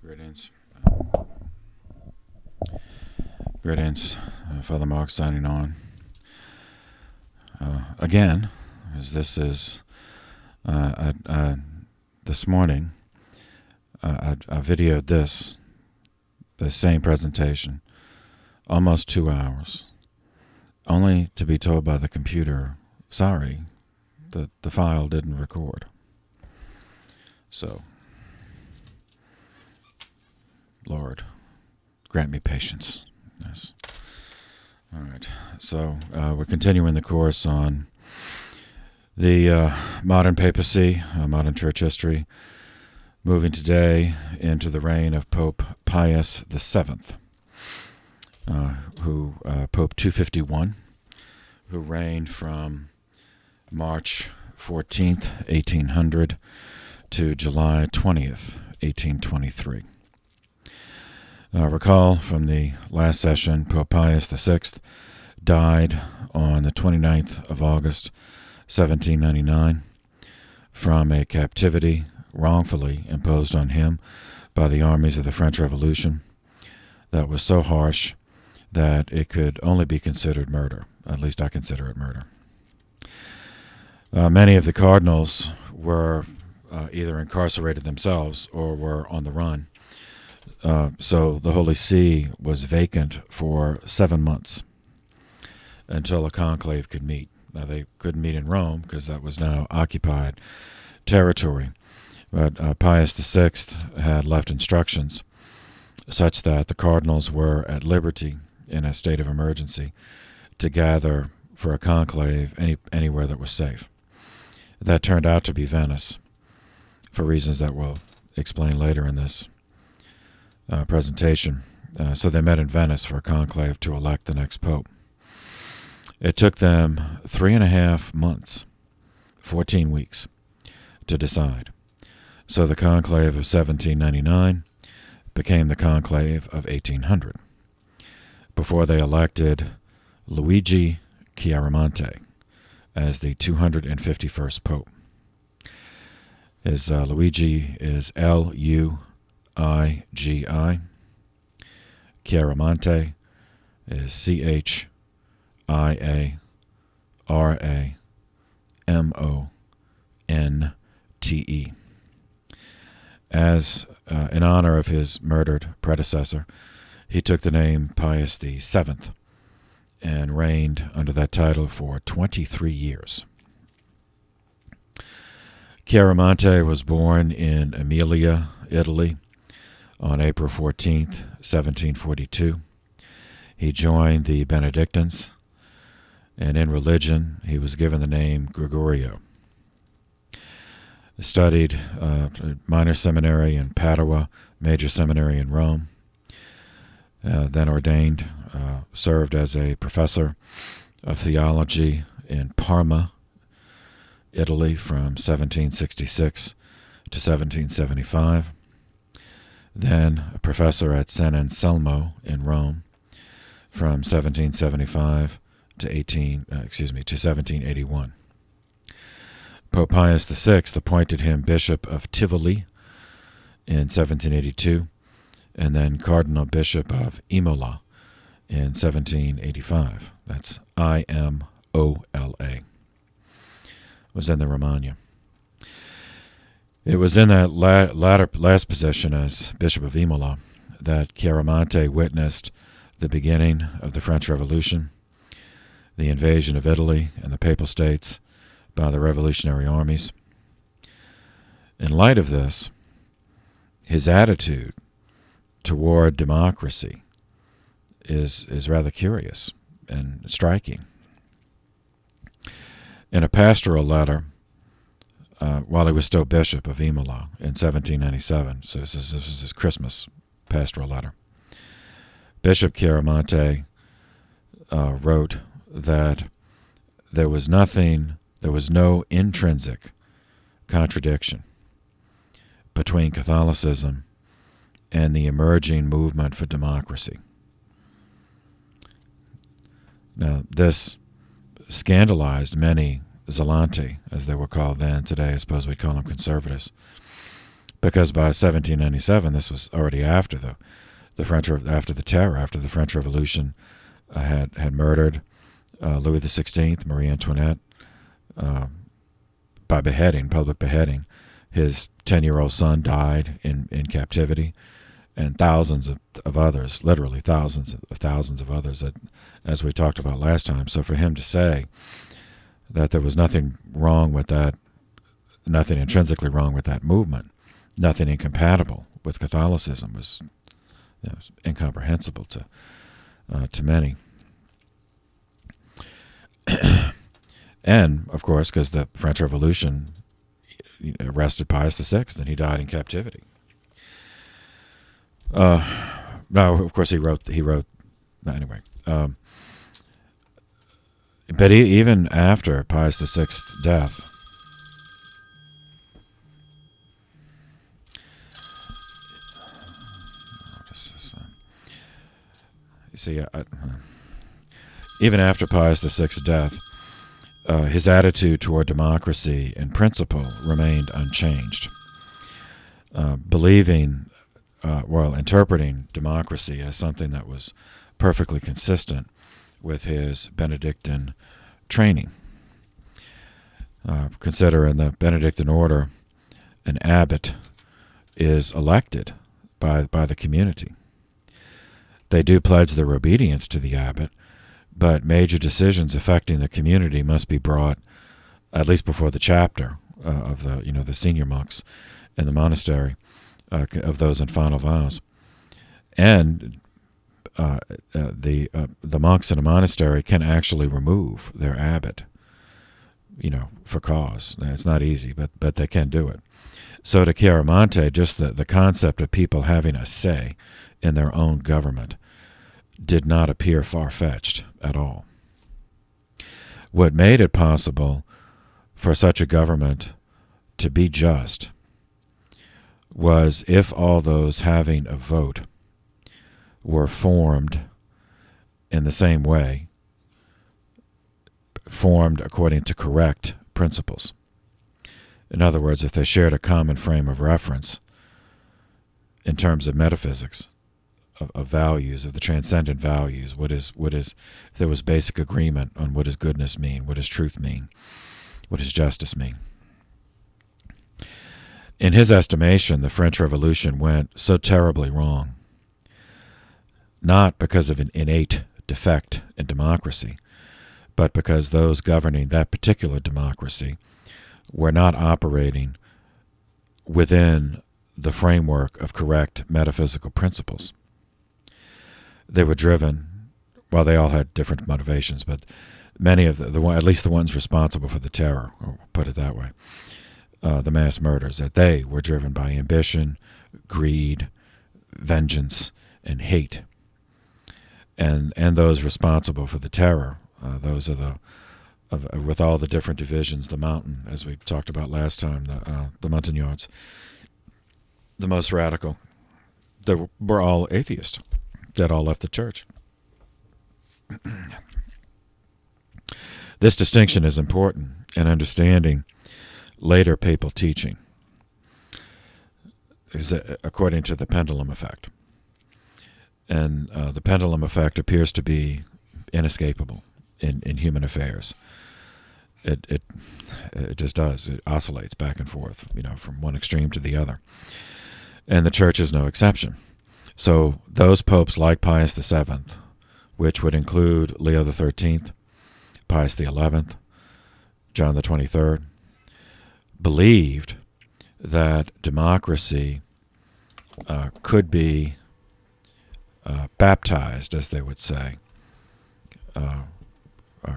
Greetings. Greetings. Father Mark signing on. Again, as this is this morning, I videoed the same presentation, almost 2 hours, only to be told by the computer, sorry, the file didn't record. So, Lord, grant me patience. Yes. All right. So we're continuing the course on the modern papacy, modern church history, moving today into the reign of Pope Pius VII, Pope 251, who reigned from March 14th, 1800 to July 20th, 1823. Recall from the last session, Pope Pius VI died on the 29th of August, 1799, from a captivity wrongfully imposed on him by the armies of the French Revolution that was so harsh that it could only be considered murder. At least I consider it murder. Many of the cardinals were either incarcerated themselves or were on the run. So the Holy See was vacant for 7 months until a conclave could meet. Now, they couldn't meet in Rome because that was now occupied territory. But Pius VI had left instructions such that the cardinals were at liberty in a state of emergency to gather for a conclave anywhere that was safe. That turned out to be Venice, for reasons that we'll explain later in this presentation. So they met in Venice for a conclave to elect the next pope. It took them 3.5 months, 14 weeks, to decide. So the conclave of 1799 became the conclave of 1800, before they elected Luigi Chiaramonte as the 251st pope. His Luigi is Luigi. Chiaramonte is Chiaramonte. As in honor of his murdered predecessor, he took the name Pius VII and reigned under that title for 23 years. Chiaramonte was born in Emilia, Italy, on April 14th, 1742. He joined the Benedictines, and in religion he was given the name Gregorio. He studied minor seminary in Padua, major seminary in Rome, then ordained, served as a professor of theology in Parma, Italy, from 1766 to 1775. Then a professor at San Anselmo in Rome from 1775 to 1781. Pope Pius VI appointed him Bishop of Tivoli in 1782, and then Cardinal Bishop of Imola in 1785. That's Imola. Was in the Romagna. It was in that last position as Bishop of Imola that Chiaramonte witnessed the beginning of the French Revolution, the invasion of Italy and the Papal States by the revolutionary armies. In light of this, his attitude toward democracy is rather curious and striking. In a pastoral letter, while he was still Bishop of Imola in 1797, so this was his Christmas pastoral letter, Bishop Chiaramonte wrote that there was no intrinsic contradiction between Catholicism and the emerging movement for democracy. Now, this scandalized many Zelanti, as they were called then. Today, I suppose we'd call them conservatives. because by 1797, this was already after after the Terror, after the French Revolution had murdered Louis XVI, Marie Antoinette, by beheading, public beheading. His 10-year-old son died in captivity, and thousands of others, literally thousands of others, that, as we talked about last time. So for him to say that there was nothing wrong with that, nothing intrinsically wrong with that movement, nothing incompatible with Catholicism, was, was incomprehensible to many. And, of course, because the French Revolution arrested Pius VI, and he died in captivity. Now, of course, he wrote. Anyway, but even after Pius VI's death, you see, even after Pius VI's death, his attitude toward democracy and principle remained unchanged. Interpreting democracy as something that was perfectly consistent with his Benedictine training. Consider, in the Benedictine order, an abbot is elected by the community. They do pledge their obedience to the abbot, but major decisions affecting the community must be brought at least before the chapter of the senior monks in the monastery, of those in final vows. And the monks in a monastery can actually remove their abbot, for cause. Now, it's not easy, but they can do it. So to Chiaramonte, just the concept of people having a say in their own government did not appear far-fetched at all. What made it possible for such a government to be just was if all those having a vote were formed in the same way, formed according to correct principles. In other words, if they shared a common frame of reference in terms of metaphysics, of values, of the transcendent values, what is if there was basic agreement on what does goodness mean, what does truth mean, what does justice mean. In his estimation, the French Revolution went so terribly wrong, not because of an innate defect in democracy, but because those governing that particular democracy were not operating within the framework of correct metaphysical principles. They were driven, well, they all had different motivations, but many of at least the ones responsible for the terror, or put it that way, the mass murders, that they were driven by ambition, greed, vengeance, and hate. And those responsible for the terror, those are with all the different divisions, the mountain, as we talked about last time, the Montagnards, the most radical, they were all atheists that all left the church. This distinction is important in understanding later papal teaching, is according to the pendulum effect. And the pendulum effect appears to be inescapable in human affairs. It just does. It oscillates back and forth, from one extreme to the other. And the church is no exception. So those popes like Pius VII, which would include Leo XIII, Pius XI, John the 23rd, believed that democracy could be baptized, as they would say,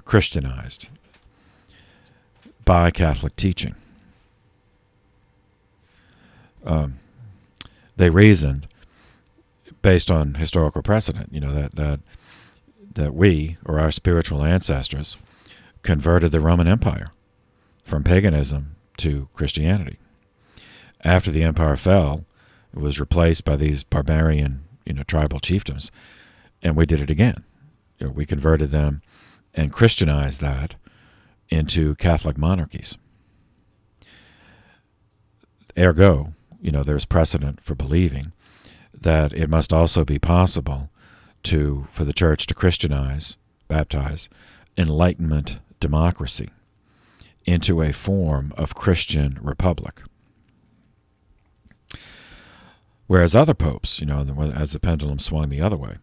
Christianized by Catholic teaching. They reasoned, based on historical precedent, that we, or our spiritual ancestors, converted the Roman Empire from paganism to Christianity. After the empire fell, it was replaced by these barbarian, tribal chiefdoms, and we did it again. We converted them and Christianized that into Catholic monarchies. Ergo, there's precedent for believing that it must also be possible for the church to Christianize, baptize, Enlightenment democracy into a form of Christian republic. Whereas other popes, as the pendulum swung the other way,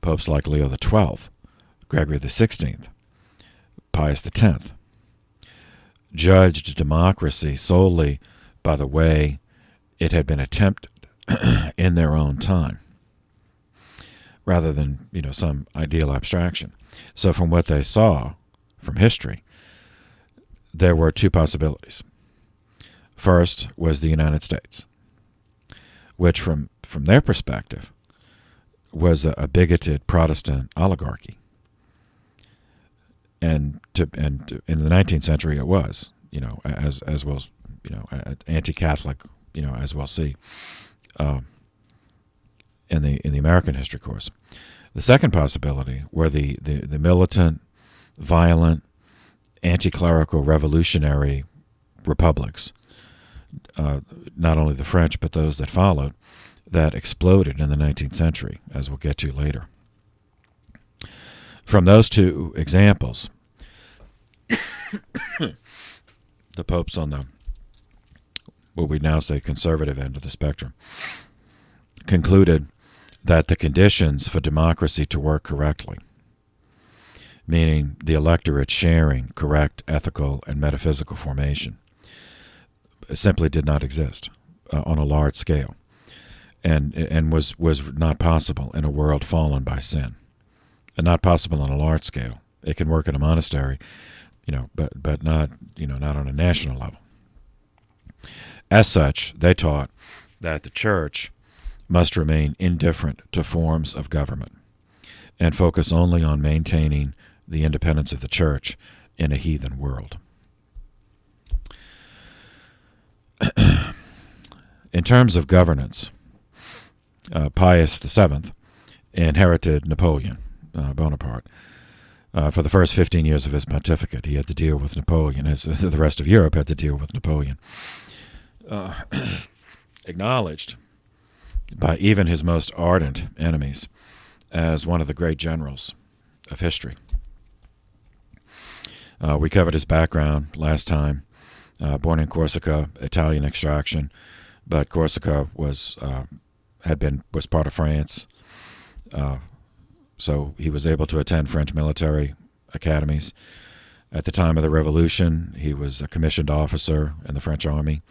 popes like Leo XII, Gregory XVI, Pius X, judged democracy solely by the way it had been attempted in their own time, rather than some ideal abstraction. So from what they saw from history, there were two possibilities. First was the United States, which from their perspective was a bigoted Protestant oligarchy. And in the 19th century it was, as well, anti-Catholic, as we'll see in the American history course. The second possibility were the militant, violent, anti-clerical revolutionary republics, not only the French but those that followed, that exploded in the 19th century, as we'll get to later. From those two examples, the popes on the, what we now say, conservative end of the spectrum, concluded that the conditions for democracy to work correctly, meaning the electorate sharing correct ethical and metaphysical formation, simply did not exist on a large scale, and was not possible in a world fallen by sin, and not possible on a large scale. It can work in a monastery, but not not on a national level. As such, they taught that the church must remain indifferent to forms of government and focus only on maintaining the independence of the church in a heathen world. In terms of governance, Pius VII inherited Napoleon Bonaparte. For the first 15 years of his pontificate, he had to deal with Napoleon, as the rest of Europe had to deal with Napoleon. Acknowledged by even his most ardent enemies as one of the great generals of history. We covered his background last time. Born in Corsica, Italian extraction, but Corsica was part of France. So he was able to attend French military academies. At the time of the Revolution, he was a commissioned officer in the French army,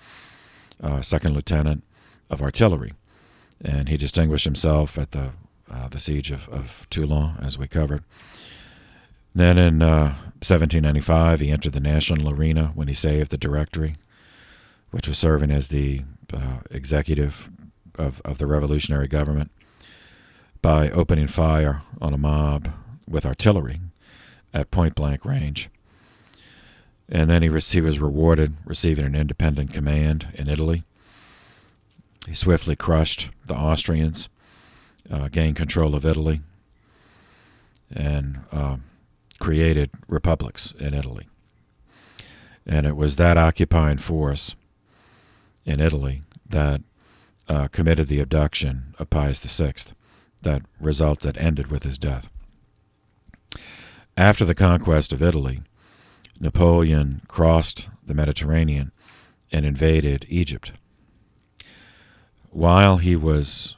second lieutenant of artillery, and he distinguished himself at the siege of Toulon, as we covered. Then in 1795, he entered the national arena when he saved the Directory, which was serving as the executive of the revolutionary government, by opening fire on a mob with artillery at point-blank range. And then he was rewarded, receiving an independent command in Italy. He swiftly crushed the Austrians, gained control of Italy, and created republics in Italy. And it was that occupying force in Italy that committed the abduction of Pius VI that ended with his death. After the conquest of Italy, Napoleon crossed the Mediterranean and invaded Egypt. While he was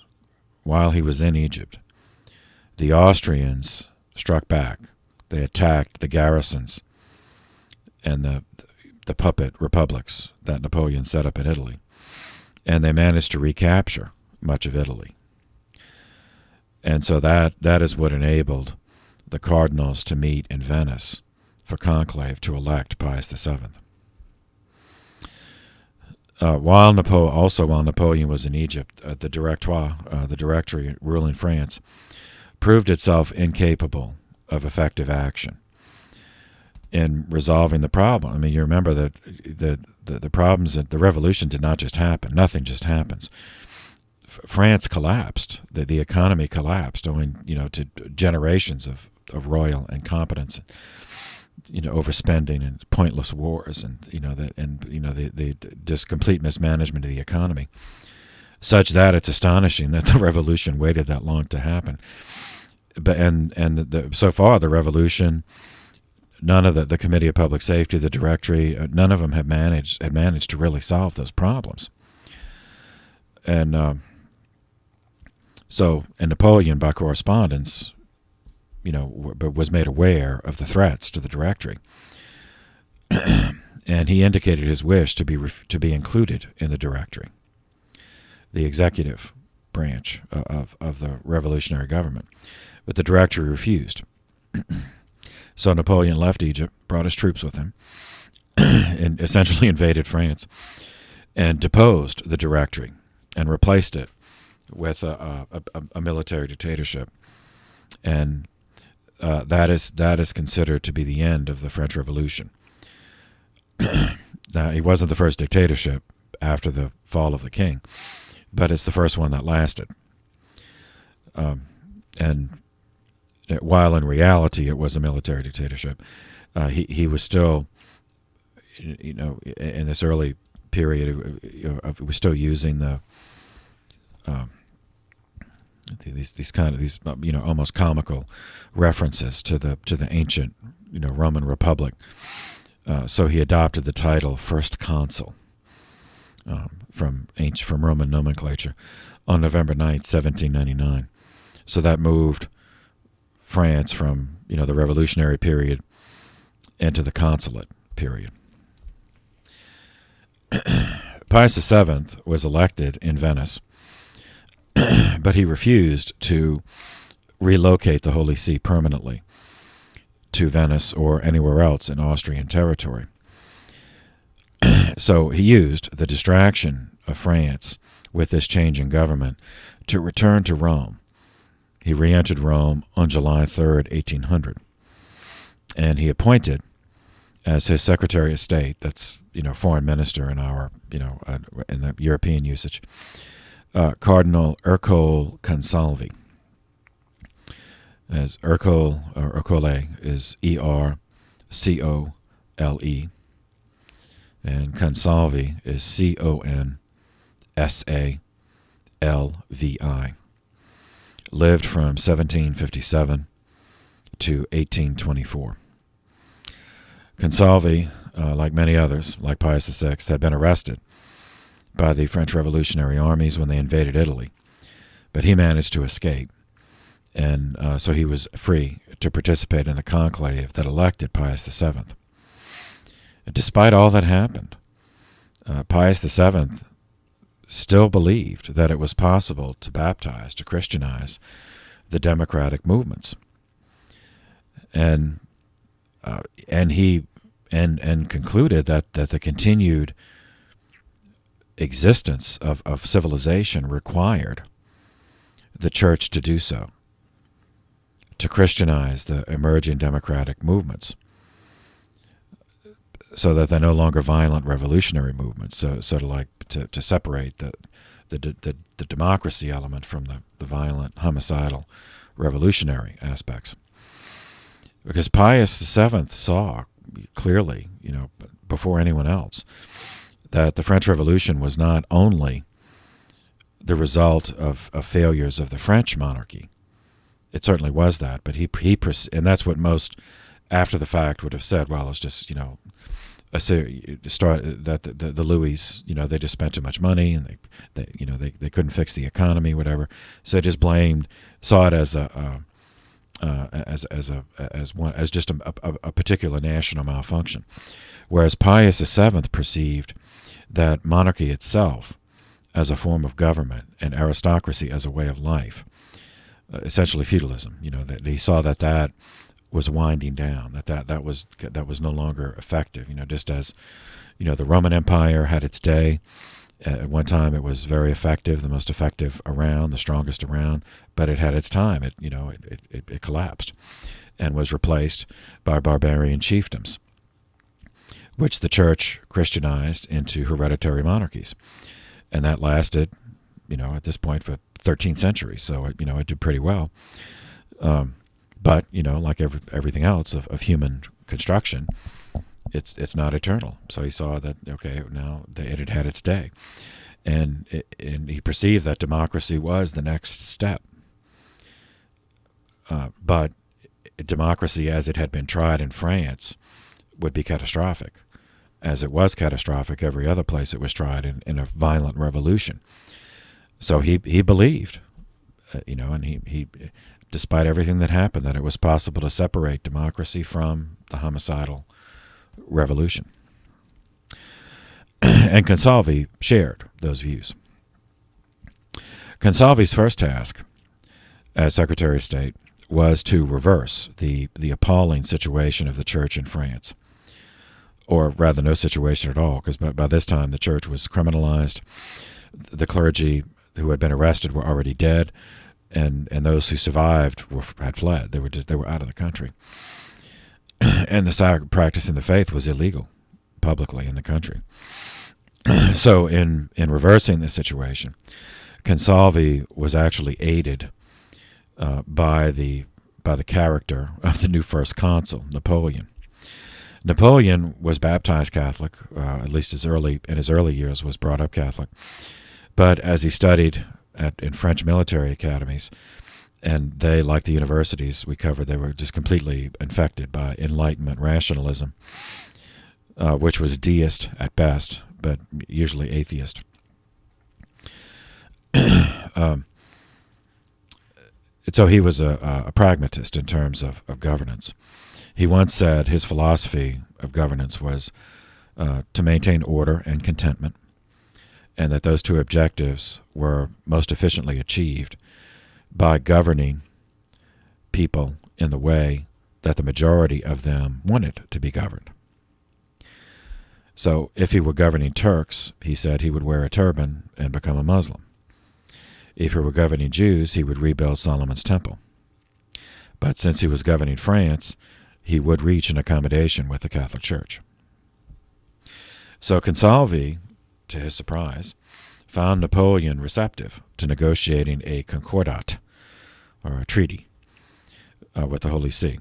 in Egypt, the Austrians struck back. They attacked the garrisons and the puppet republics that Napoleon set up in Italy, and they managed to recapture much of Italy. And so that is what enabled the cardinals to meet in Venice for conclave to elect Pius VII. While Napoleon was in Egypt, the Directory ruling France proved itself incapable of effective action in resolving the problem. I mean, you remember that the problems, the revolution did not just happen. Nothing just happens. France collapsed. The economy collapsed owing to generations of royal incompetence overspending and pointless wars, and the just complete mismanagement of the economy, such that it's astonishing that the revolution waited that long to happen. But so far the revolution, none of the Committee of Public Safety, the Directory, none of them had managed to really solve those problems. And Napoleon, by correspondence, was made aware of the threats to the Directory, and he indicated his wish to be included in the Directory, the executive branch of the revolutionary government. But the Directory refused. So Napoleon left Egypt, brought his troops with him, and essentially invaded France, and deposed the Directory and replaced it with a military dictatorship. And that is considered to be the end of the French Revolution. Now, he wasn't the first dictatorship after the fall of the king, but it's the first one that lasted. And while in reality it was a military dictatorship, he was still, in this early period, it was still using these almost comical references to the ancient Roman Republic. So he adopted the title First Consul from Roman nomenclature on November 9th, 1799. So that moved France from the revolutionary period into the consulate period. Pius VII was elected in Venice, but he refused to relocate the Holy See permanently to Venice or anywhere else in Austrian territory. So he used the distraction of France with this change in government to return to Rome. He re-entered Rome on July 3rd, 1800, and he appointed as his Secretary of State, that's foreign minister in our in the European usage, Cardinal Ercole Consalvi. As Ercole or Ercole is ERCOLE, and Consalvi is CONSALVI. Lived from 1757 to 1824. Consalvi, like many others, like Pius VI, had been arrested by the French revolutionary armies when they invaded Italy, but he managed to escape, and so he was free to participate in the conclave that elected Pius VII. Despite all that happened, Pius VII still believed that it was possible to baptize, to Christianize the democratic movements, and he concluded that the continued existence of civilization required the church to do so, to Christianize the emerging democratic movements, so that they're no longer violent revolutionary movements. So to separate the democracy element from the violent, homicidal, revolutionary aspects. Because Pius VII saw clearly, before anyone else, that the French Revolution was not only the result of failures of the French monarchy. It certainly was that, but and that's what most after the fact would have said. Well, it's just the Louis, they just spent too much money, and they couldn't fix the economy, whatever. So they just saw it as just a particular national malfunction, whereas Pius VII perceived that monarchy itself as a form of government and aristocracy as a way of life, essentially feudalism. That he saw that was winding down, that was no longer effective. Just as the Roman Empire had its day. At one time, it was very effective, the most effective around, the strongest around, but it had its time. It collapsed and was replaced by barbarian chiefdoms, which the church Christianized into hereditary monarchies, and that lasted, at this point for 13 centuries. So it did pretty well. But like everything else of human construction, it's not eternal. So he saw that, okay, now it had had its day. And he perceived that democracy was the next step. But democracy as it had been tried in France would be catastrophic, as it was catastrophic every other place it was tried in a violent revolution. So he believed, and he despite everything that happened, that it was possible to separate democracy from the homicidal revolution. And Consalvi shared those views. Consalvi's first task as Secretary of State was to reverse the appalling situation of the church in France, or rather no situation at all, because by this time the church was criminalized. The clergy who had been arrested were already dead, and those who survived had fled. They were out of the country, and practicing the faith was illegal publicly in the country. So in reversing this situation, Consalvi was actually aided by the character of the new first consul, Napoleon. Napoleon was baptized Catholic, at least in his early years was brought up Catholic. But as he studied in French military academies, and they, like the universities we covered, they were just completely infected by Enlightenment rationalism, which was deist at best, but usually atheist. So he was a pragmatist in terms of governance. He once said his philosophy of governance was to maintain order and contentment, and that those two objectives were most efficiently achieved by governing people in the way that the majority of them wanted to be governed. So if he were governing Turks, he said he would wear a turban and become a Muslim. If he were governing Jews, he would rebuild Solomon's temple. But since he was governing France, he would reach an accommodation with the Catholic Church. So Consalvi, to his surprise, found Napoleon receptive to negotiating a concordat, or a treaty, with the Holy See.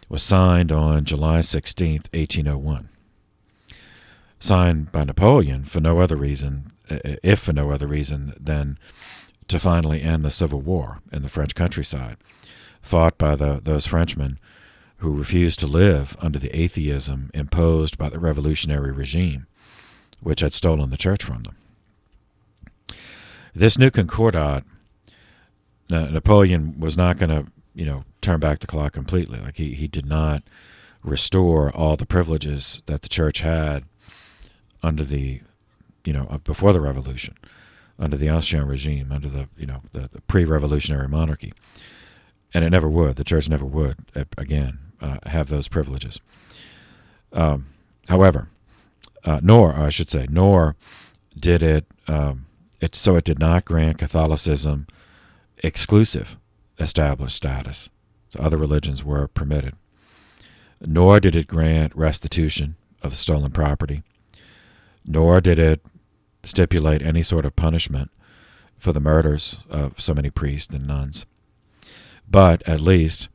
It was signed on July 16, 1801. Signed by Napoleon for no other reason, if for no other reason than to finally end the Civil War in the French countryside, fought by those Frenchmen who refused to live under the atheism imposed by the revolutionary regime, which had stolen the church from them. This new concordat, Napoleon was not going to, turn back the clock completely. Like he did not restore all the privileges that the church had under the, before the revolution, under the Austrian regime, under the pre-revolutionary monarchy. And it never would. The church never would, again, have those privileges. However, nor did it, it did not grant Catholicism exclusive established status. So other religions were permitted. Nor did it grant restitution of the stolen property. Nor did it stipulate any sort of punishment for the murders of so many priests and nuns. But at least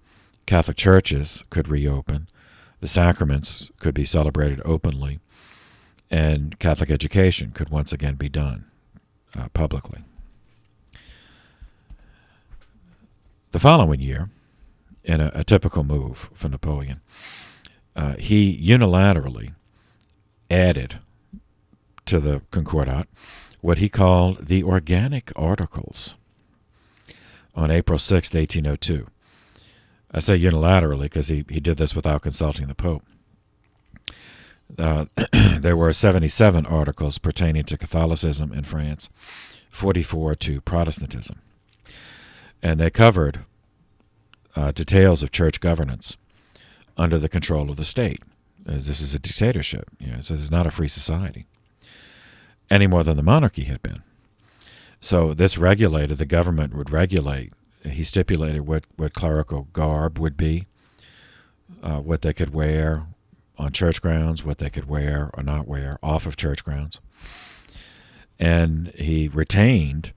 Catholic churches could reopen, the sacraments could be celebrated openly, and Catholic education could once again be done publicly. The following year, in a typical move for Napoleon, he unilaterally added to the Concordat what he called the Organic Articles on April 6, 1802. I say unilaterally because he did this without consulting the Pope. There were 77 articles pertaining to Catholicism in France, 44 to Protestantism. And they covered details of church governance under the control of the state, as this is a dictatorship. So this is not a free society, any more than the monarchy had been. So this regulated, the government would regulate. He stipulated what clerical garb would be, what they could wear on church grounds, what they could wear or not wear off of church grounds. And he retained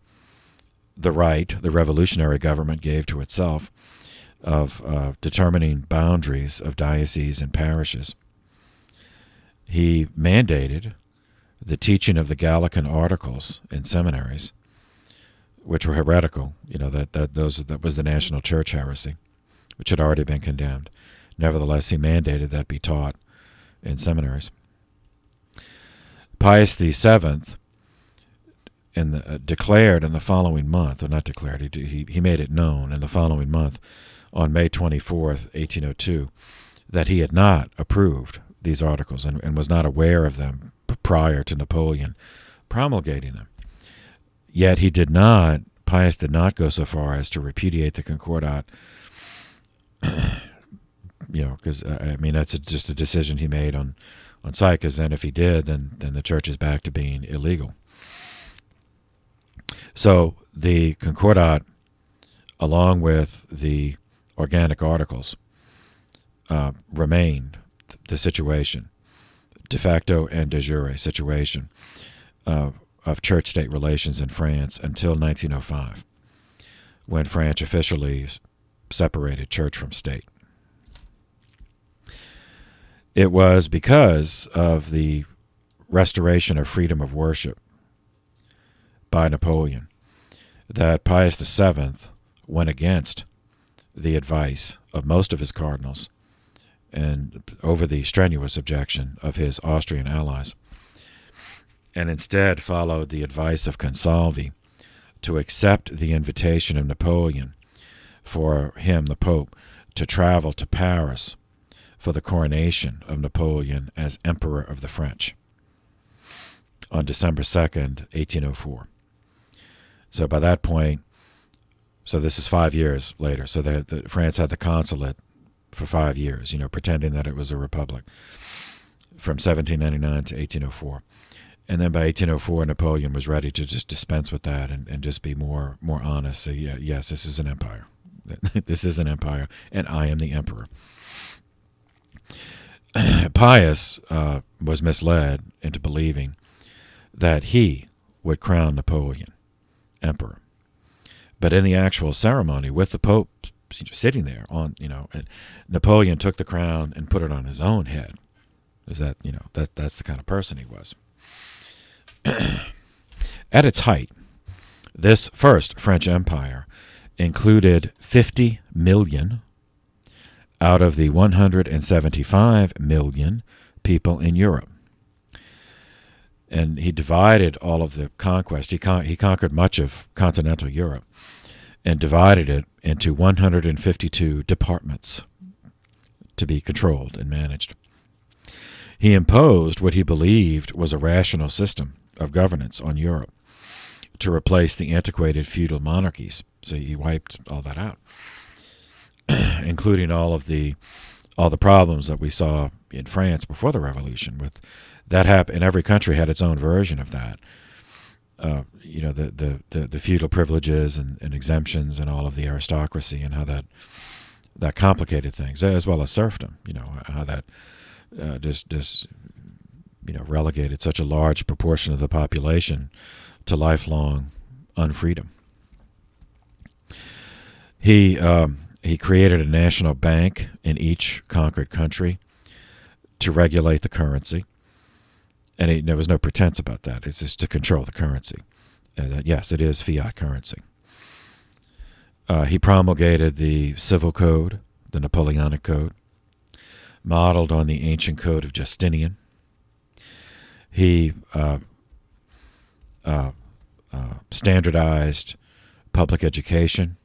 the right the revolutionary government gave to itself of determining boundaries of dioceses and parishes. He mandated the teaching of the Gallican articles in seminaries, which were heretical. That was the national church heresy, which had already been condemned. Nevertheless, he mandated that be taught in seminaries. Pius VII declared in the following month, or not declared, he made it known in the following month, on May 24th, 1802, that he had not approved these articles and was not aware of them prior to Napoleon promulgating them. Yet Pius did not go so far as to repudiate the Concordat, because that's just a decision he made on site, because then if he did, then the church is back to being illegal. So the Concordat, along with the organic articles, remained the situation, de facto and de jure situation of church-state relations in France until 1905, when France officially separated church from state. It was because of the restoration of freedom of worship by Napoleon that Pius VII went against the advice of most of his cardinals and over the strenuous objection of his Austrian allies, and instead followed the advice of Consalvi to accept the invitation of Napoleon for him, the Pope, to travel to Paris for the coronation of Napoleon as Emperor of the French on December 2nd, 1804. So by that point, so this is 5 years later, so France had the consulate for 5 years, pretending that it was a republic, from 1799 to 1804. And then by 1804, Napoleon was ready to just dispense with that and just be more honest. Say, yes, this is an empire. This is an empire, and I am the emperor. Pius was misled into believing that he would crown Napoleon emperor. But in the actual ceremony, with the Pope sitting there Napoleon took the crown and put it on his own head. Is that's the kind of person he was. At its height, this first French Empire included 50 million out of the 175 million people in Europe. And he divided all of the conquest. He conquered much of continental Europe and divided it into 152 departments to be controlled and managed. He imposed what he believed was a rational system of governance on Europe to replace the antiquated feudal monarchies. So he wiped all that out, including all the problems that we saw in France before the Revolution. With that happened, and every country had its own version of that. The feudal privileges and exemptions and all of the aristocracy, and how that complicated things, as well as serfdom. How that relegated such a large proportion of the population to lifelong unfreedom. He created a national bank in each conquered country to regulate the currency, and there was no pretense about that. It's just to control the currency. Yes, it is fiat currency. He promulgated the civil code, the Napoleonic Code, modeled on the ancient code of Justinian. He standardized public education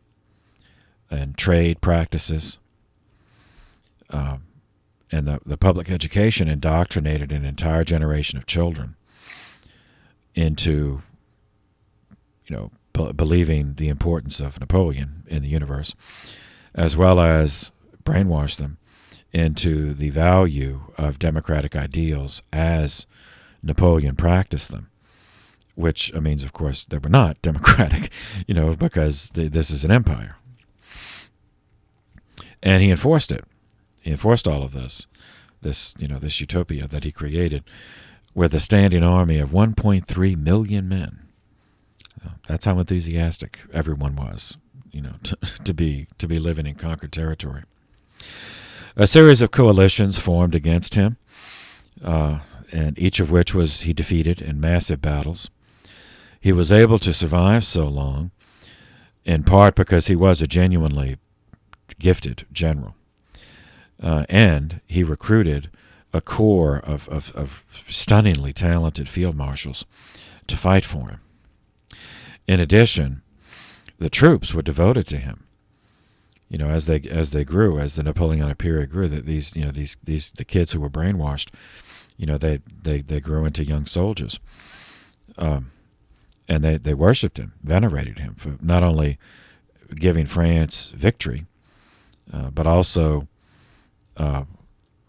and trade practices. And the public education indoctrinated an entire generation of children into, believing the importance of Napoleon in the universe, as well as brainwashed them into the value of democratic ideals as Napoleon practiced them, which means, of course, they were not democratic, because this is an empire. And he enforced it. He enforced all of this utopia that he created with a standing army of 1.3 million men. That's how enthusiastic everyone was to be living in conquered territory. A series of coalitions formed against him, and each of which he defeated in massive battles. He was able to survive so long, in part because he was a genuinely gifted general, and he recruited a corps of stunningly talented field marshals to fight for him. In addition, the troops were devoted to him. As they grew, as the Napoleonic period grew, that the kids who were brainwashed, they grew into young soldiers, and they worshipped him, venerated him for not only giving France victory, but also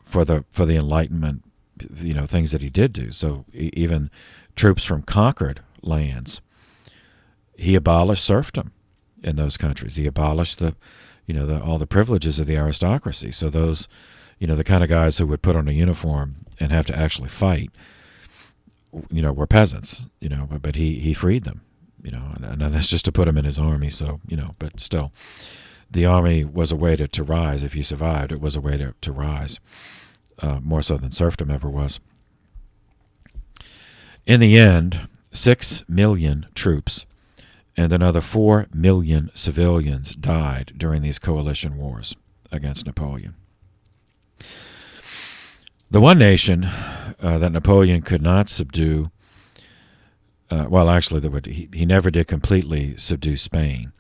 for the Enlightenment, things that he did do. So even troops from conquered lands, he abolished serfdom in those countries. He abolished all the privileges of the aristocracy. So those, the kind of guys who would put on a uniform and have to actually fight, were peasants, but he freed them, and that's just to put them in his army. So, but still, the army was a way to rise. If you survived, it was a way to rise, more so than serfdom ever was. In the end, 6 million troops and another 4 million civilians died during these coalition wars against Napoleon. The one nation that Napoleon could not subdue, he never did completely subdue Spain.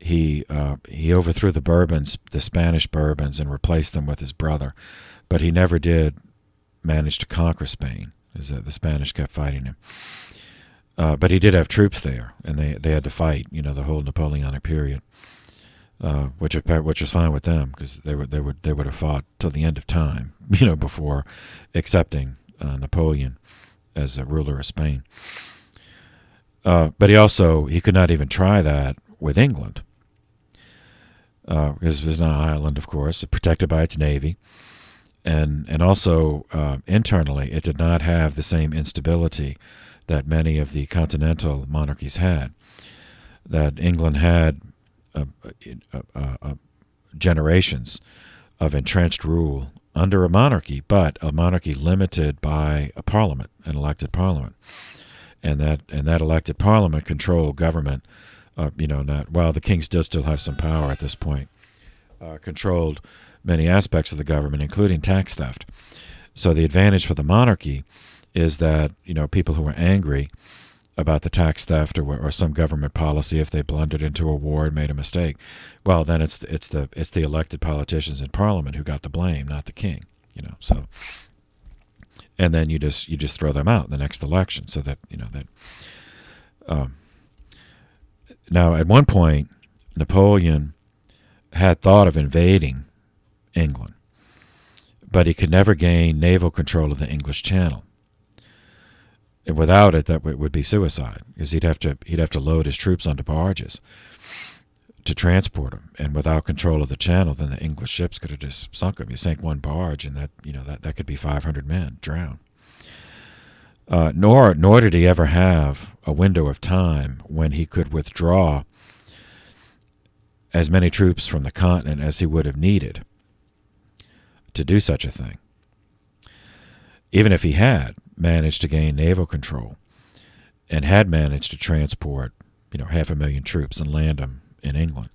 He overthrew the Spanish Bourbons, and replaced them with his brother, but he never did manage to conquer Spain, as the Spanish kept fighting him. But he did have troops there, and they had to fight, the whole Napoleonic period, which was fine with them, because they would have fought till the end of time, before accepting Napoleon as a ruler of Spain. But he could not even try that with England, because it was an island, of course, protected by its navy, and also internally it did not have the same instability that many of the continental monarchies had. That England had generations of entrenched rule under a monarchy, but a monarchy limited by a parliament, an elected parliament, and that elected parliament controlled government. While the kings did still have some power at this point, controlled many aspects of the government, including tax theft. So the advantage for the monarchy is that people who were angry about the tax theft or some government policy, if they blundered into a war and made a mistake, well, then it's the elected politicians in Parliament who got the blame, not the king. So, and then you just throw them out in the next election, so that Now, at one point, Napoleon had thought of invading England, but he could never gain naval control of the English Channel. And without it, that would be suicide, because he'd have to load his troops onto barges to transport them. And without control of the channel, then the English ships could have just sunk him. You sank one barge, and that could be 500 men drowned. Nor did he ever have a window of time when he could withdraw as many troops from the continent as he would have needed to do such a thing. Even if he had managed to gain naval control and had managed to transport 500,000 troops and land them in England,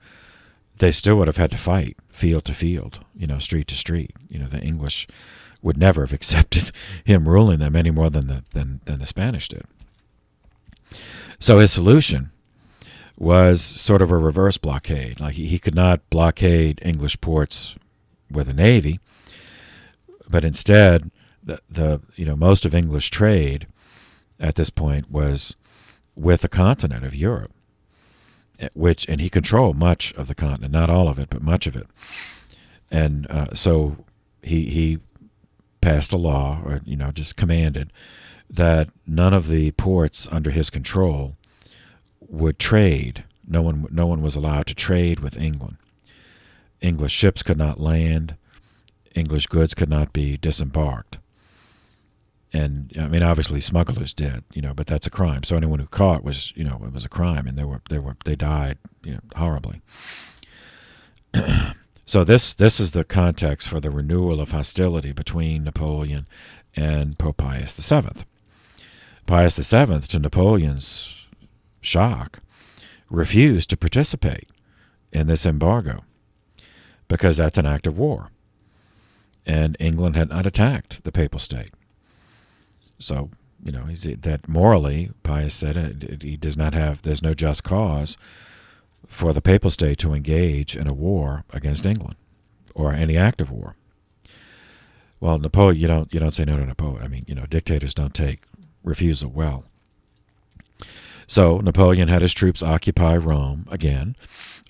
they still would have had to fight field to field, street to street. The English would never have accepted him ruling them any more than the Spanish did. So his solution was sort of a reverse blockade. Like he could not blockade English ports with a navy, but instead the most of English trade at this point was with the continent of Europe, and he controlled much of the continent, not all of it, but much of it. And so he passed a law, or just commanded that none of the ports under his control would trade. No one was allowed to trade with England. English ships could not land. English goods could not be disembarked. And I mean, obviously, smugglers did, but that's a crime. So anyone who caught was, it was a crime, and they died, horribly. So this is the context for the renewal of hostility between Napoleon and Pope Pius VII. Pius VII, to Napoleon's shock, refused to participate in this embargo because that's an act of war, and England had not attacked the Papal State. So, that morally, Pius said he does not have, there's no just cause for the Papal State to engage in a war against England or any act of war. Well, Napoleon, you don't say no to Napoleon. I mean, dictators don't take refusal well. So Napoleon had his troops occupy Rome again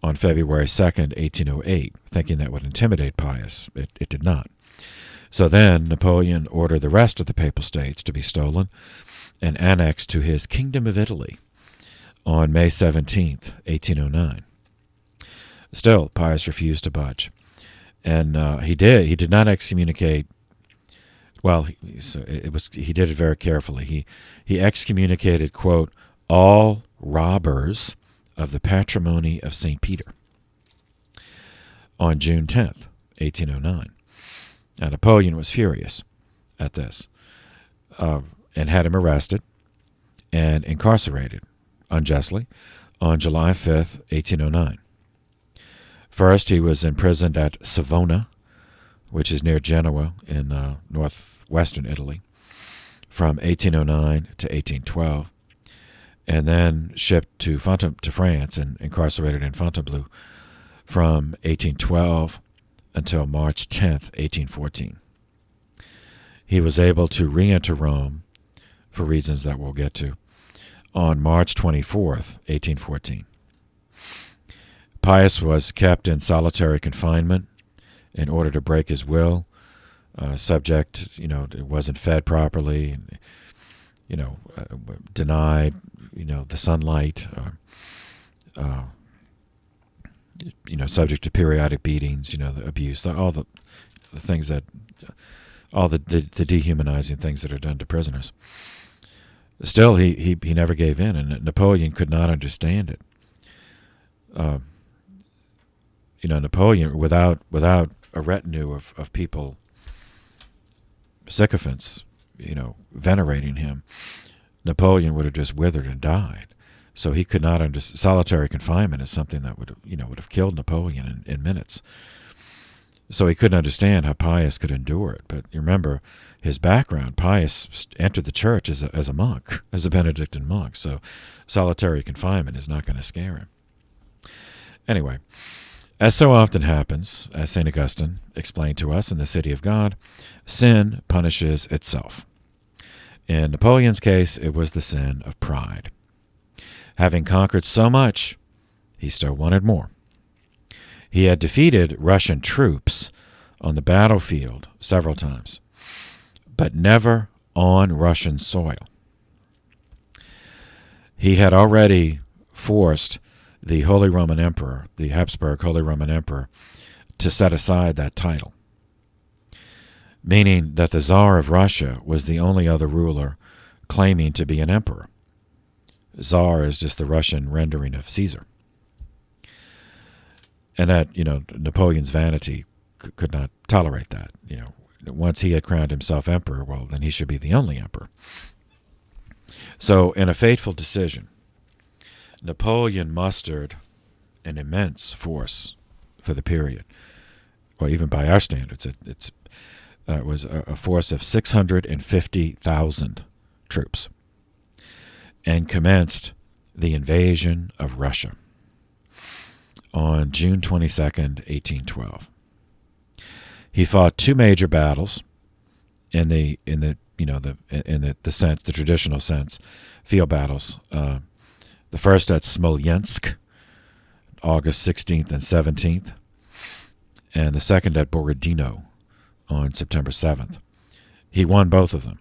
on February 2nd, 1808, thinking that would intimidate Pius. It did not. So then Napoleon ordered the rest of the Papal States to be stolen and annexed to his Kingdom of Italy on May 17th, 1809. Still, Pius refused to budge. And he did not excommunicate. Well, he did it very carefully. He excommunicated, quote, all robbers of the patrimony of St. Peter on June 10th, 1809. Now, Napoleon was furious at this and had him arrested and incarcerated unjustly on July 5th, 1809. First, he was imprisoned at Savona, which is near Genoa in northwestern Italy, from 1809 to 1812, and then shipped to France and incarcerated in Fontainebleau from 1812 until March 10th, 1814. He was able to re-enter Rome, for reasons that we'll get to, on March 24th, 1814. Pius was kept in solitary confinement in order to break his will, it wasn't fed properly, denied, the sunlight, subject to periodic beatings, the abuse, all the things that, all the dehumanizing things that are done to prisoners. Still, he never gave in, and Napoleon could not understand it. Napoleon, without a retinue of people, sycophants, venerating him, Napoleon would have just withered and died. So he could not understand. Solitary confinement is something that would have killed Napoleon in minutes. So he couldn't understand how Pius could endure it. But you remember his background. Pius entered the church as a monk, as a Benedictine monk. So solitary confinement is not going to scare him. Anyway, as so often happens, as St. Augustine explained to us in The City of God, sin punishes itself. In Napoleon's case, it was the sin of pride. Having conquered so much, he still wanted more. He had defeated Russian troops on the battlefield several times, but never on Russian soil. He had already forced the Holy Roman Emperor, the Habsburg Holy Roman Emperor, to set aside that title, meaning that the Tsar of Russia was the only other ruler claiming to be an emperor. Tsar is just the Russian rendering of Caesar. And that, Napoleon's vanity could not tolerate that. Once he had crowned himself emperor, well, then he should be the only emperor. So, in a fateful decision, Napoleon mustered an immense force for the period. Well, even by our standards, it was a force of 650,000 troops, and commenced the invasion of Russia on June 22nd, 1812. He fought two major battles in the traditional sense, field battles. The first at Smolensk, August 16th and 17th, and the second at Borodino on September 7th. He won both of them,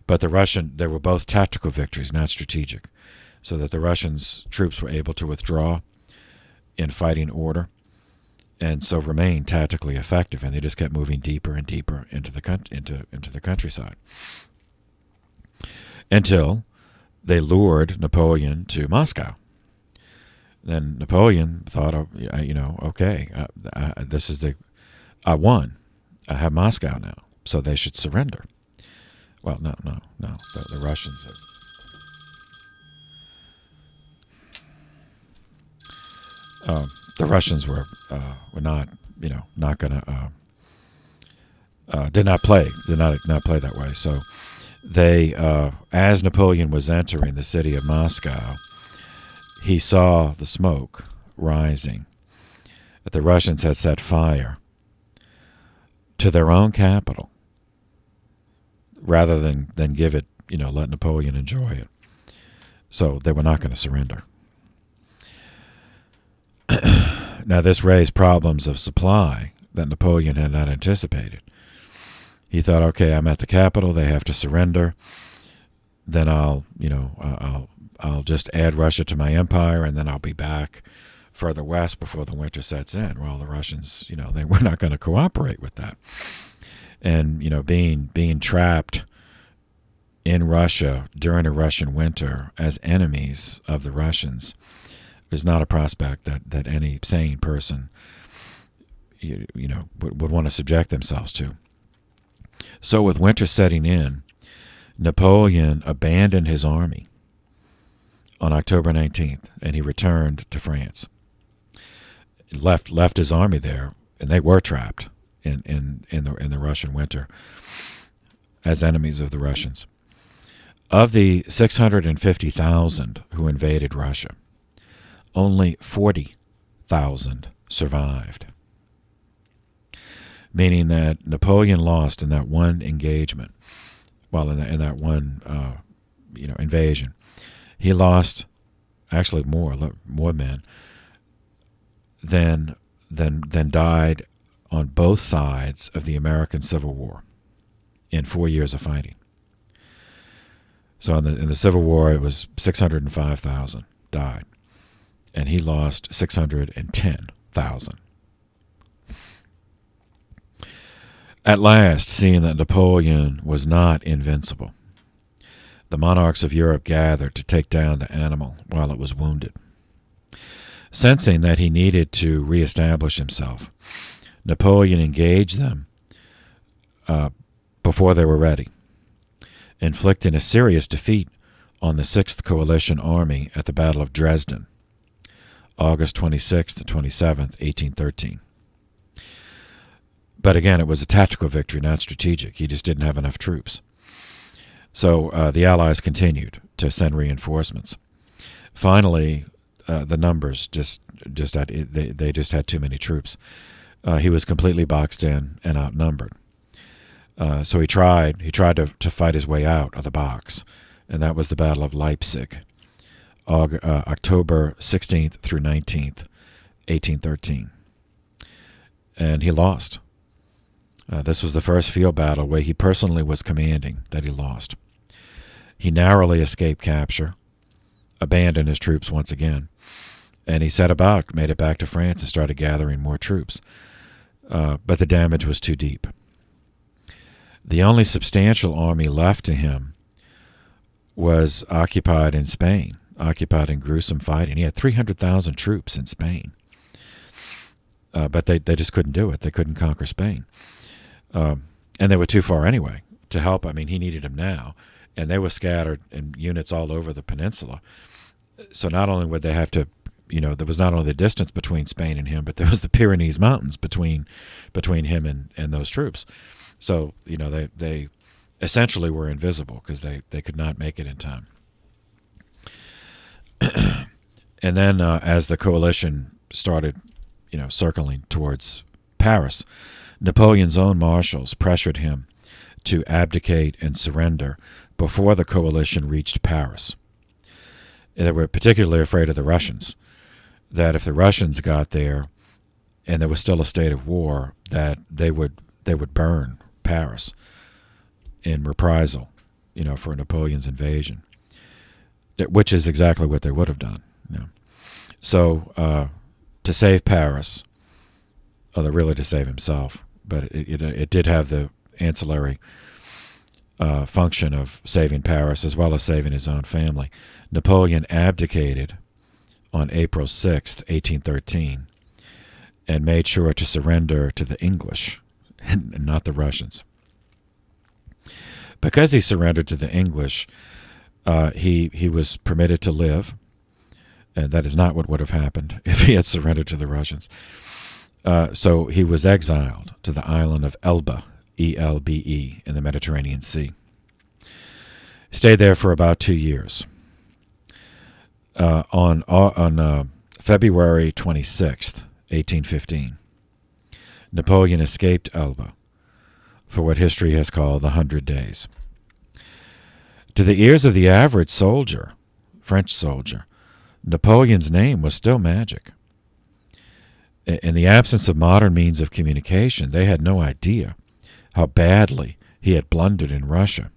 but they were both tactical victories, not strategic, so that the Russians' troops were able to withdraw in fighting order, and so remain tactically effective, and they just kept moving deeper and deeper into the countryside. until they lured Napoleon to Moscow. Then Napoleon thought, okay, this is I won. I have Moscow now, so they should surrender. Well, no. The Russians were not, not going to did not play that way. So they, as Napoleon was entering the city of Moscow, he saw the smoke rising, that the Russians had set fire to their own capital rather than give it, let Napoleon enjoy it. So they were not going to surrender. Now, this raised problems of supply that Napoleon had not anticipated. He thought, okay, I'm at the capital, they have to surrender, then I'll just add Russia to my empire, and then I'll be back further west before the winter sets in. Well, the Russians, they were not going to cooperate with that. And, being trapped in Russia during a Russian winter as enemies of the Russians is not a prospect that any sane person, would want to subject themselves to. So with winter setting in, Napoleon abandoned his army on October 19th, and he returned to France. He left his army there, and they were trapped in the Russian winter as enemies of the Russians. Of the 650,000 who invaded Russia, only 40,000 survived, meaning that Napoleon lost in that one engagement. Well, in that one invasion, he lost actually more men than died on both sides of the American Civil War in 4 years of fighting. So in the Civil War, it was 605,000 died, and he lost 610,000. At last, seeing that Napoleon was not invincible, the monarchs of Europe gathered to take down the animal while it was wounded. Sensing that he needed to reestablish himself, Napoleon engaged them before they were ready, inflicting a serious defeat on the 6th Coalition Army at the Battle of Dresden, August 26th to 27th, 1813. But again, it was a tactical victory, not strategic. He just didn't have enough troops. So the Allies continued to send reinforcements. Finally, the numbers they just had too many troops. He was completely boxed in and outnumbered. So he tried to fight his way out of the box, and that was the Battle of Leipzig, October 16th through 19th, 1813. And he lost. This was the first field battle where he personally was commanding that he lost. He narrowly escaped capture, abandoned his troops once again, and he made it back to France and started gathering more troops. But the damage was too deep. The only substantial army left to him was occupied in Spain, occupied in gruesome fighting. He had 300,000 troops in Spain. But they just couldn't do it. They couldn't conquer Spain. And they were too far anyway to help. I mean, he needed them now. And they were scattered in units all over the peninsula. So not only would they have to, there was not only the distance between Spain and him, but there was the Pyrenees Mountains between him and those troops. So, they essentially were invisible because they could not make it in time. And then as the coalition started, circling towards Paris, Napoleon's own marshals pressured him to abdicate and surrender before the coalition reached Paris. They were particularly afraid of the Russians, that if the Russians got there and there was still a state of war, that they would burn Paris in reprisal, for Napoleon's invasion, which is exactly what they would have done. So to save Paris, really to save himself, but it did have the ancillary function of saving Paris as well as saving his own family. Napoleon abdicated on April 6th, 1813, and made sure to surrender to the English and not the Russians. Because he surrendered to the English, he was permitted to live, and that is not what would have happened if he had surrendered to the Russians. So he was exiled to the island of Elba, Elbe, in the Mediterranean Sea. Stayed there for about 2 years. On February 26th, 1815, Napoleon escaped Elba for what history has called the 100 Days. To the ears of the average soldier, French soldier, Napoleon's name was still magic. In the absence of modern means of communication, they had no idea how badly he had blundered in Russia.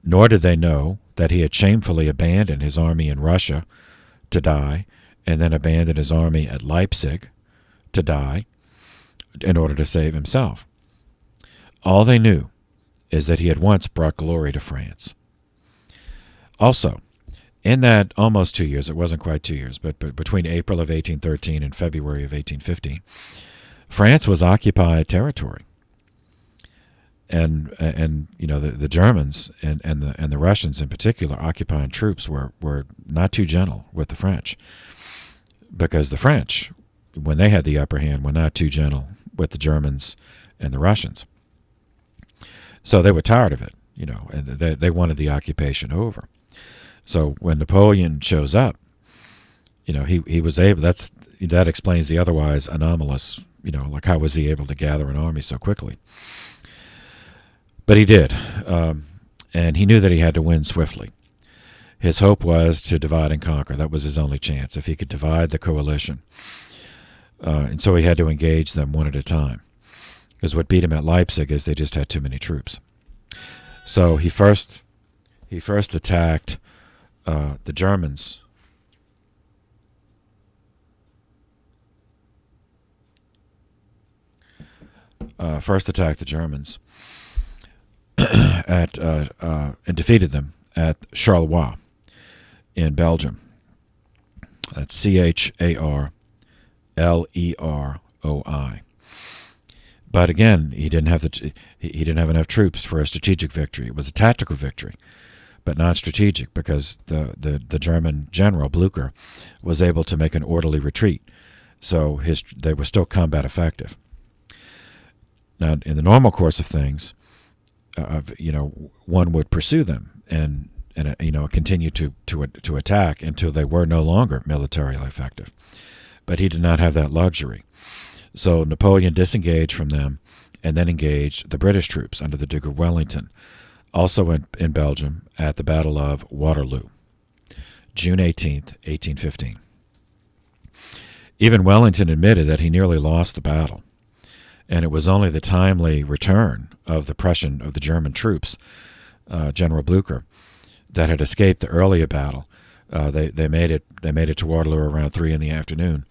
Nor did they know that he had shamefully abandoned his army in Russia to die, and then abandoned his army at Leipzig to die in order to save himself. All they knew is that he had once brought glory to France. Also, in that almost 2 years, it wasn't quite 2 years, but between April of 1813 and February of 1815, France was occupied territory. And you know, the Germans and the Russians in particular, occupying troops were not too gentle with the French, because the French, when they had the upper hand, were not too gentle with the Germans and the Russians. So they were tired of it, you know, and they wanted the occupation over. So when Napoleon shows up, you know, he was able. That explains the otherwise anomalous, you know, like how was he able to gather an army so quickly? But he did, and he knew that he had to win swiftly. His hope was to divide and conquer. That was his only chance, if he could divide the coalition. And so he had to engage them one at a time, because what beat him at Leipzig is they just had too many troops. So he first attacked the Germans. And defeated them at Charleroi in Belgium. That's Charleroi. But again, he didn't have enough troops for a strategic victory. It was a tactical victory, but not strategic, because the German general Blücher was able to make an orderly retreat, so they were still combat effective. Now, in the normal course of things, one would pursue them and continue to attack until they were no longer militarily effective. But he did not have that luxury. So Napoleon disengaged from them and then engaged the British troops under the Duke of Wellington, also in Belgium, at the Battle of Waterloo, June 18th, 1815. Even Wellington admitted that he nearly lost the battle, and it was only the timely return of the German troops, General Blücher, that had escaped the earlier battle. They made it to Waterloo around 3 p.m,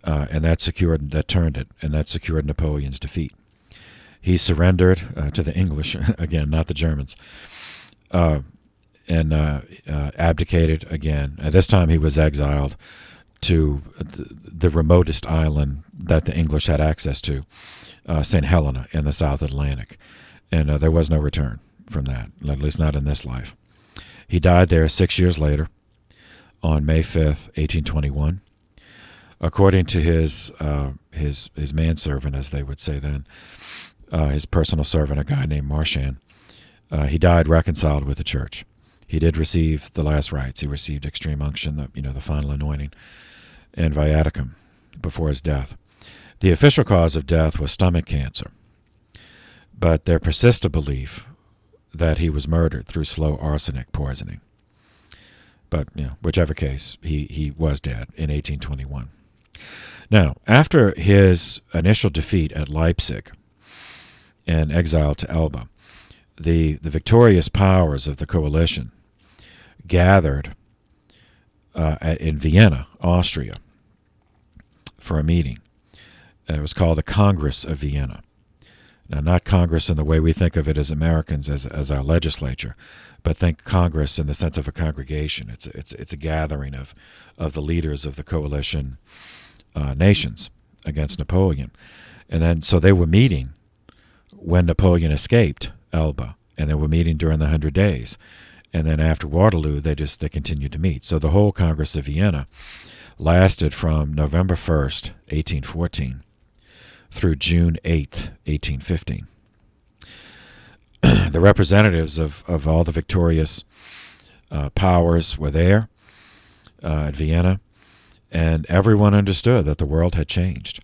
and that turned it, and that secured Napoleon's defeat. He surrendered to the English, again, not the Germans, and abdicated again. At this time, he was exiled to the remotest island that the English had access to, St. Helena in the South Atlantic, and there was no return from that, at least not in this life. He died there 6 years later, on May 5th, 1821. According to his manservant, as they would say then, his personal servant, a guy named Marchand, he died reconciled with the church. He did receive the last rites. He received extreme unction, the final anointing, and viaticum before his death. The official cause of death was stomach cancer, but there persists a belief that he was murdered through slow arsenic poisoning. But whichever case, he was dead in 1821. Now, after his initial defeat at Leipzig and exile to Elba, the victorious powers of the coalition gathered in Vienna, Austria, for a meeting. It was called the Congress of Vienna. Now, not Congress in the way we think of it as Americans, as our legislature, but think Congress in the sense of a congregation. It's a gathering of the leaders of the coalition nations against Napoleon. And then, so they were meeting when Napoleon escaped Elba, and they were meeting during the 100 Days. And then after Waterloo, they continued to meet. So the whole Congress of Vienna lasted from November 1st, 1814, through June 8th, 1815. The representatives of all the victorious powers were there at Vienna, and everyone understood that the world had changed.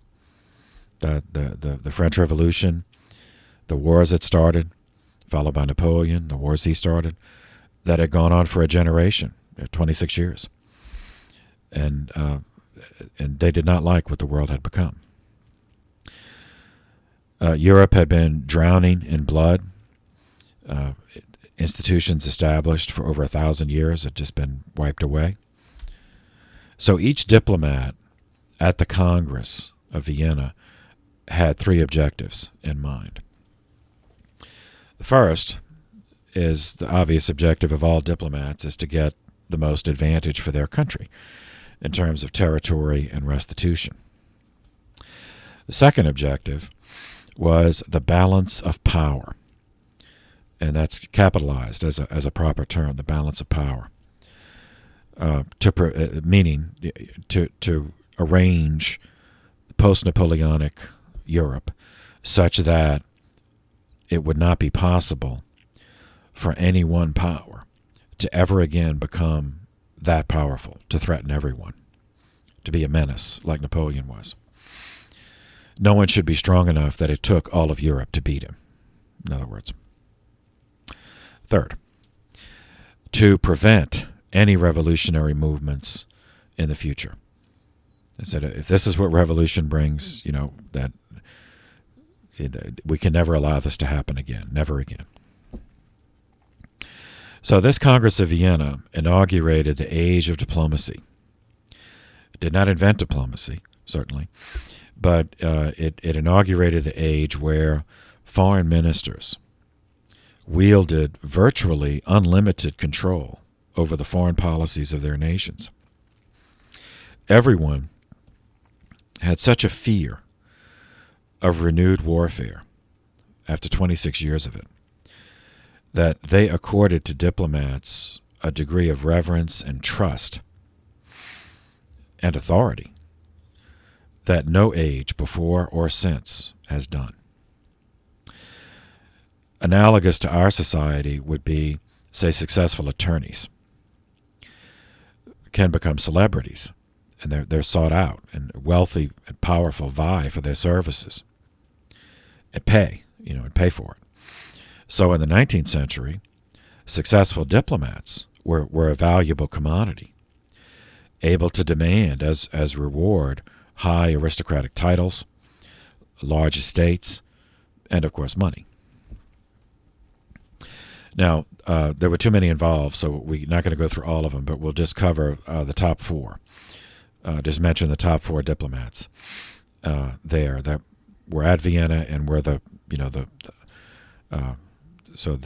The French Revolution, the wars that started, followed by Napoleon, the wars he started, that had gone on for a generation, 26 years. And they did not like what the world had become. Europe had been drowning in blood. Institutions established for over 1,000 years had just been wiped away. So each diplomat at the Congress of Vienna had three objectives in mind. The first is the obvious objective of all diplomats, is to get the most advantage for their country in terms of territory and restitution. The second objective was the balance of power, and that's capitalized as a proper term, the balance of power, meaning to arrange post-Napoleonic Europe such that it would not be possible for any one power to ever again become that powerful, to threaten everyone, to be a menace like Napoleon was. No one should be strong enough that it took all of Europe to beat him, in other words. Third, to prevent any revolutionary movements in the future. I said, if this is what revolution brings, that we can never allow this to happen again, never again. So this Congress of Vienna inaugurated the age of diplomacy. It did not invent diplomacy, certainly, but it inaugurated the age where foreign ministers wielded virtually unlimited control over the foreign policies of their nations. Everyone had such a fear of renewed warfare after 26 years of it that they accorded to diplomats a degree of reverence and trust and authority that no age before or since has done. Analogous to our society would be, say, successful attorneys can become celebrities, and they're sought out, and wealthy and powerful vie for their services and pay for it. So in the 19th century, successful diplomats were a valuable commodity, able to demand as reward high aristocratic titles, large estates, and of course money. Now, there were too many involved, so we're not going to go through all of them, but we'll just cover the top four. Just mention the top four diplomats there that were at Vienna and were the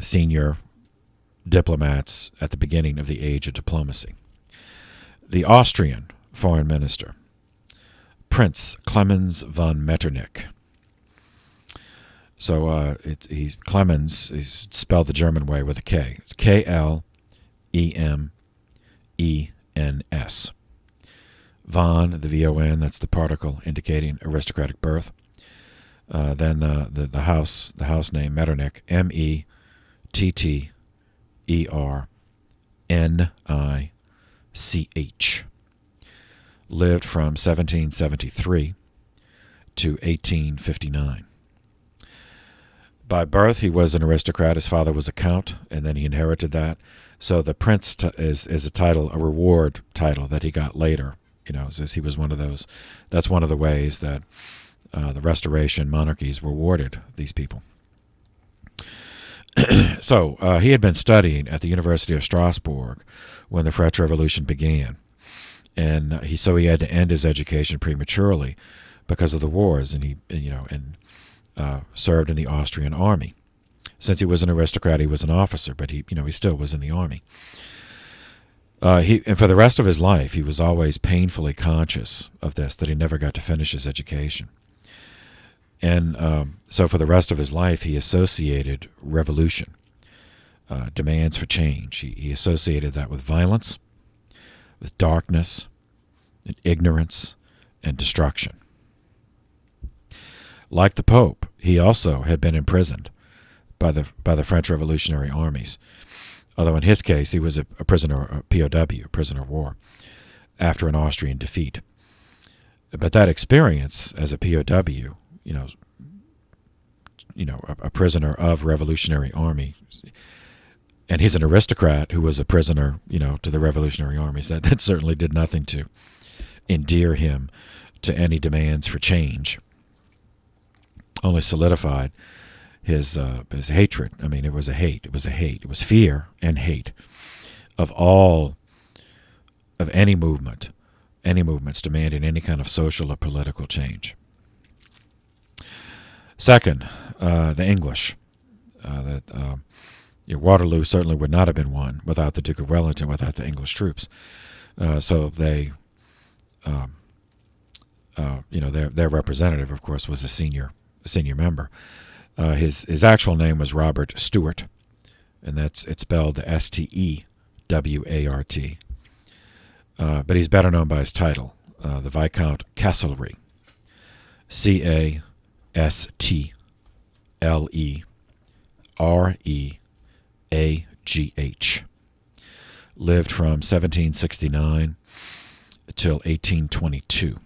senior diplomats at the beginning of the age of diplomacy. The Austrian foreign minister, Prince Clemens von Metternich. So he's Clemens. He's spelled the German way with a K. It's K-L-E-M-E-N-S. Von, the V-O-N, that's the particle indicating aristocratic birth. Then the house name Metternich, M-E-T-T-E-R-N-I-C-H. Lived from 1773 to 1859. By birth, he was an aristocrat. His father was a count, and then he inherited that. So the prince is a title, a reward title that he got later. Since he was one of those. That's one of the ways that the Restoration monarchies rewarded these people. So he had been studying at the University of Strasbourg when the French Revolution began, and he had to end his education prematurely because of the wars, and served in the Austrian army. Since he was an aristocrat, he was an officer, but he still was in the army. And for the rest of his life, he was always painfully conscious of this, that he never got to finish his education. And so for the rest of his life, he associated revolution, demands for change. He associated that with violence, with darkness, and ignorance, and destruction. Like the Pope, he also had been imprisoned by the French revolutionary armies, although in his case he was a prisoner, a POW, a prisoner of war, after an Austrian defeat. But that experience as a POW, a prisoner of revolutionary army, and he's an aristocrat who was a prisoner, to the revolutionary armies, that certainly did nothing to endear him to any demands for change. Only solidified his hatred. I mean, it was a hate. It was fear and hate of any movements demanding any kind of social or political change. Second, the English. Waterloo certainly would not have been won without the Duke of Wellington, without the English troops. So they, their representative, of course, was a senior member. His actual name was Robert Stewart, and it's spelled Stewart. But he's better known by his title, the Viscount Castlereagh. Castlereagh. Lived from 1769 till 1822.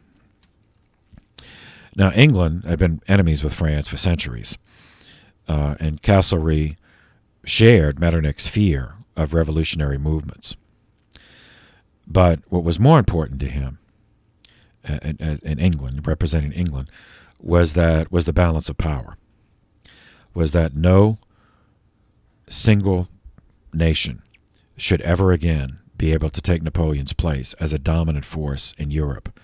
Now, England had been enemies with France for centuries, and Castlereagh shared Metternich's fear of revolutionary movements. But what was more important to him, in England, representing England, was the balance of power. Was that no single nation should ever again be able to take Napoleon's place as a dominant force in Europe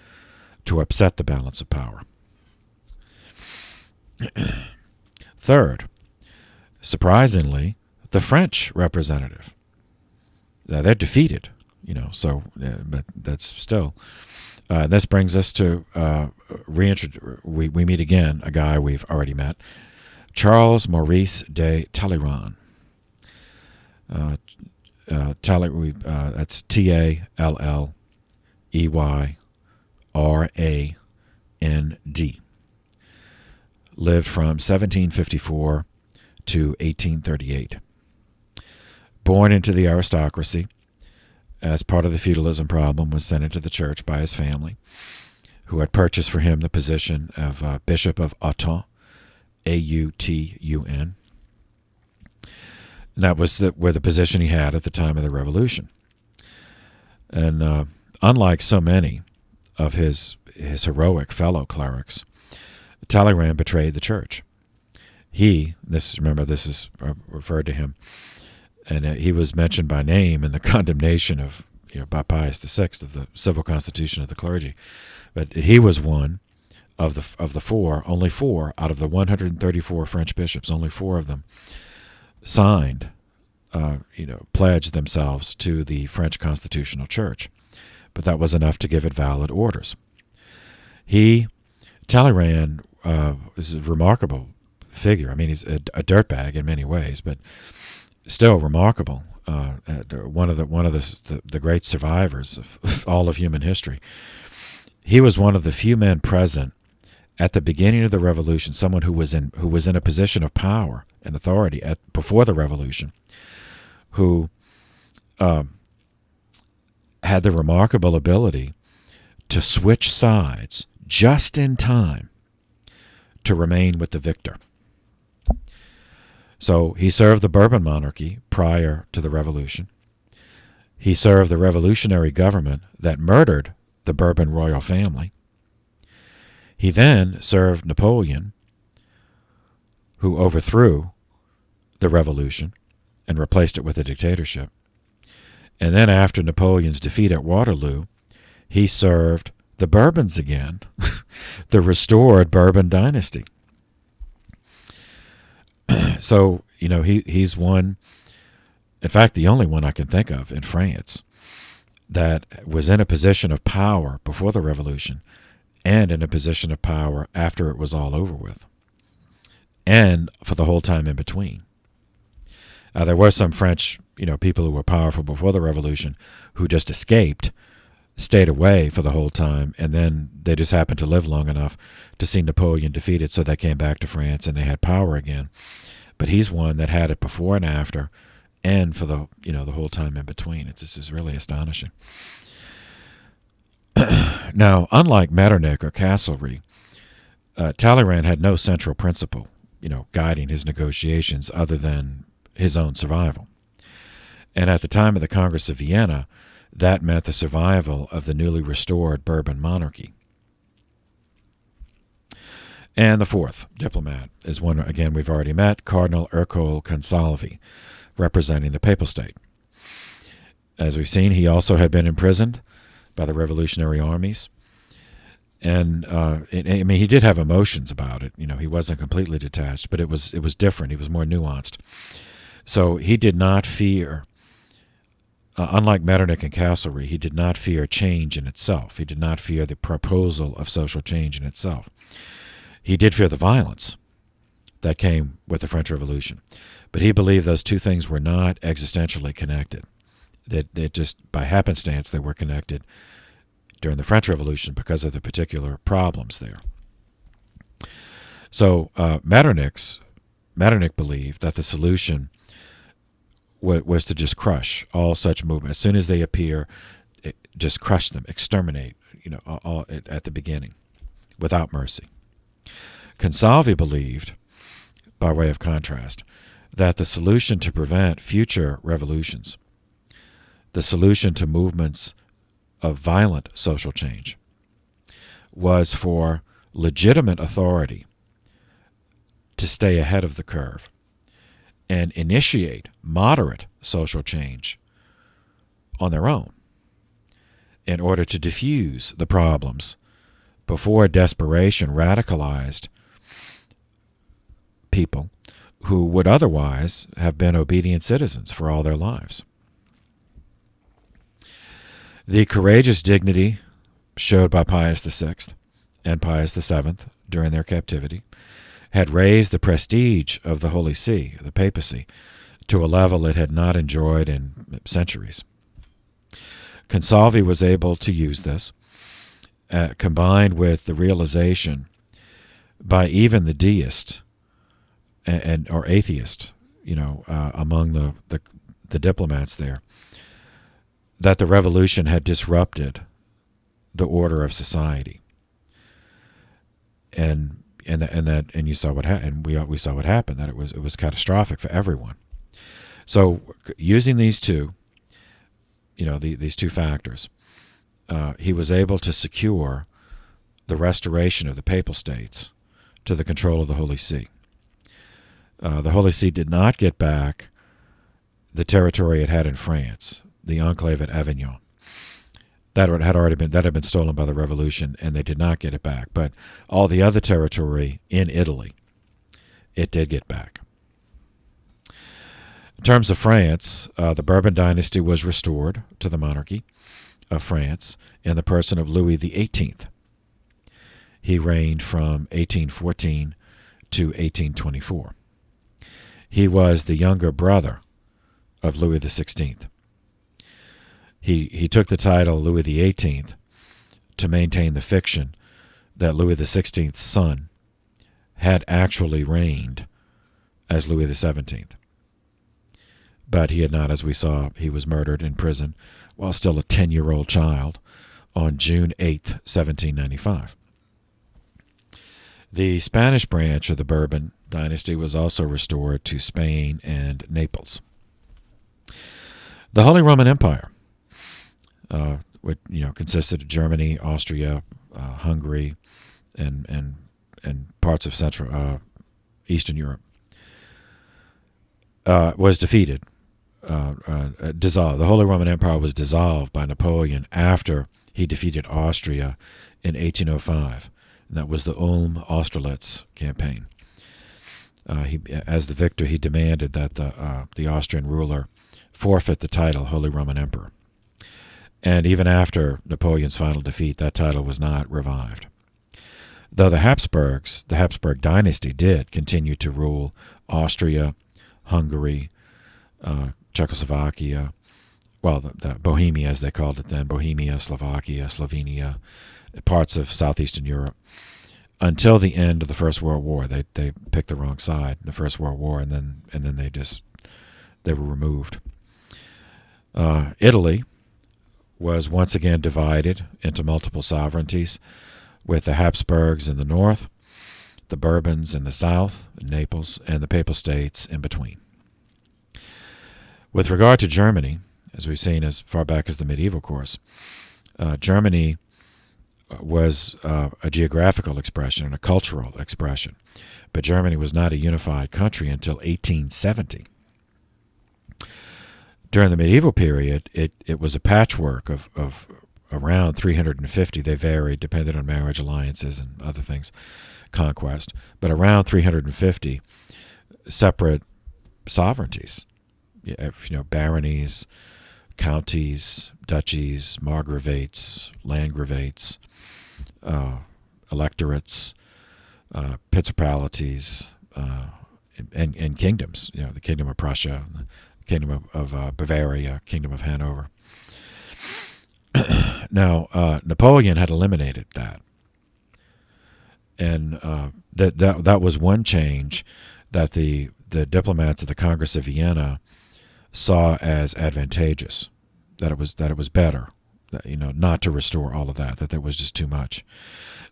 to upset the balance of power. Third, surprisingly, the French representative. Now, they're defeated, but that's still. This brings us to we meet again a guy we've already met, Charles Maurice de Talleyrand. That's Talleyrand. Lived from 1754 to 1838. Born into the aristocracy, as part of the feudalism problem, was sent into the church by his family, who had purchased for him the position of Bishop of Autun, Autun. And that was the position he had at the time of the Revolution. And unlike so many of his heroic fellow clerics, Talleyrand betrayed the church. This is referred to him, and he was mentioned by name in the condemnation of, by Pius VI of the civil constitution of the clergy. But he was one of the only four out of the 134 French bishops, only four of them signed, pledged themselves to the French constitutional church. But that was enough to give it valid orders. Talleyrand is a remarkable figure. I mean, he's a dirtbag in many ways, but still remarkable. One of the great survivors of all of human history. He was one of the few men present at the beginning of the Revolution, someone who was in a position of power and authority before the Revolution, who had the remarkable ability to switch sides just in time to remain with the victor. So he served the Bourbon monarchy prior to the Revolution. He served the revolutionary government that murdered the Bourbon royal family. He then served Napoleon, who overthrew the revolution and replaced it with a dictatorship. And then after Napoleon's defeat at Waterloo, he served the Bourbons again, the restored Bourbon dynasty. So, he's one, in fact, the only one I can think of in France that was in a position of power before the revolution and in a position of power after it was all over with, and for the whole time in between. There were some French, people who were powerful before the revolution who just escaped, stayed away for the whole time, and then they just happened to live long enough to see Napoleon defeated, so they came back to France and they had power again. But he's one that had it before and after, and for the the whole time in between. This is really astonishing. Now, unlike Metternich or Castlereagh, Talleyrand had no central principle, guiding his negotiations other than his own survival. And at the time of the Congress of Vienna, that meant the survival of the newly restored Bourbon monarchy. And the fourth diplomat is one, again, we've already met, Cardinal Ercole Consalvi, representing the Papal State. As we've seen, he also had been imprisoned by the revolutionary armies. And, he did have emotions about it. He wasn't completely detached, but it was different. He was more nuanced. So he did not fear, unlike Metternich and Castlereagh, he did not fear change in itself. He did not fear the proposal of social change in itself. He did fear the violence that came with the French Revolution. But he believed those two things were not existentially connected. That just by happenstance they were connected during the French Revolution because of the particular problems there. So Metternich believed that the solution was to just crush all such movements. As soon as they appear, just crush them, exterminate, all at the beginning, without mercy. Consalvi believed, by way of contrast, that the solution to prevent future revolutions, the solution to movements of violent social change, was for legitimate authority to stay ahead of the curve and initiate moderate social change on their own in order to diffuse the problems before desperation radicalized people who would otherwise have been obedient citizens for all their lives. The courageous dignity showed by Pius VI and Pius VII during their captivity had raised the prestige of the Holy See, the papacy, to a level it had not enjoyed in centuries. Consalvi was able to use this, combined with the realization by even the deist or atheist, among the diplomats there, that the revolution had disrupted the order of society, and you saw what happened. And we saw what happened. That it was catastrophic for everyone. So using these two, these two factors, he was able to secure the restoration of the Papal States to the control of the Holy See. The Holy See did not get back the territory it had in France, the enclave at Avignon. That had been stolen by the Revolution, and they did not get it back. But all the other territory in Italy, it did get back. In terms of France, the Bourbon dynasty was restored to the monarchy of France in the person of Louis XVIII. He reigned from 1814 to 1824. He was the younger brother of Louis XVI. He took the title Louis XVIII to maintain the fiction that Louis XVI's son had actually reigned as Louis XVII. But he had not, as we saw. He was murdered in prison while still a 10-year-old child on June 8, 1795. The Spanish branch of the Bourbon dynasty was also restored to Spain and Naples. The Holy Roman Empire, which consisted of Germany, Austria, Hungary, and parts of Central Eastern Europe, was defeated, dissolved. The Holy Roman Empire was dissolved by Napoleon after he defeated Austria in 1805. And that was the Ulm-Austerlitz campaign. As the victor, he demanded that the Austrian ruler forfeit the title Holy Roman Emperor. And even after Napoleon's final defeat, that title was not revived. Though the Habsburg dynasty did continue to rule Austria, Hungary, Czechoslovakia, well, the Bohemia as they called it then, Bohemia, Slovakia, Slovenia, parts of southeastern Europe, until the end of the First World War. They picked the wrong side in the First World War, and then they were removed. Italy was once again divided into multiple sovereignties, with the Habsburgs in the north, the Bourbons in the south, Naples, and the Papal States in between. With regard to Germany, as we've seen as far back as the medieval course, Germany was a geographical expression and a cultural expression, but Germany was not a unified country until 1870. During the medieval period, it was a patchwork of around 350. They varied depending on marriage alliances and other things, conquest, but around 350 separate sovereignties. Baronies, counties, duchies, margravates, landgravates, electorates, principalities, and kingdoms. The Kingdom of Prussia, the Kingdom of Bavaria, Kingdom of Hanover. Now, Napoleon had eliminated that, and that was one change that the diplomats of the Congress of Vienna saw as advantageous. That it was better, not to restore all of that. That was just too much.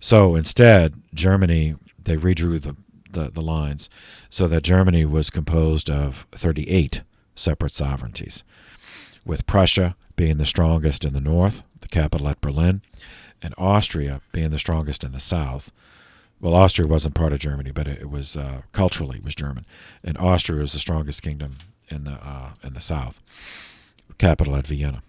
So instead, Germany, they redrew the lines so that Germany was composed of 38 separate sovereignties, with Prussia being the strongest in the north, the capital at Berlin, and Austria being the strongest in the south. Well, Austria wasn't part of Germany, but it was culturally it was German, and Austria was the strongest kingdom in the south, capital at Vienna.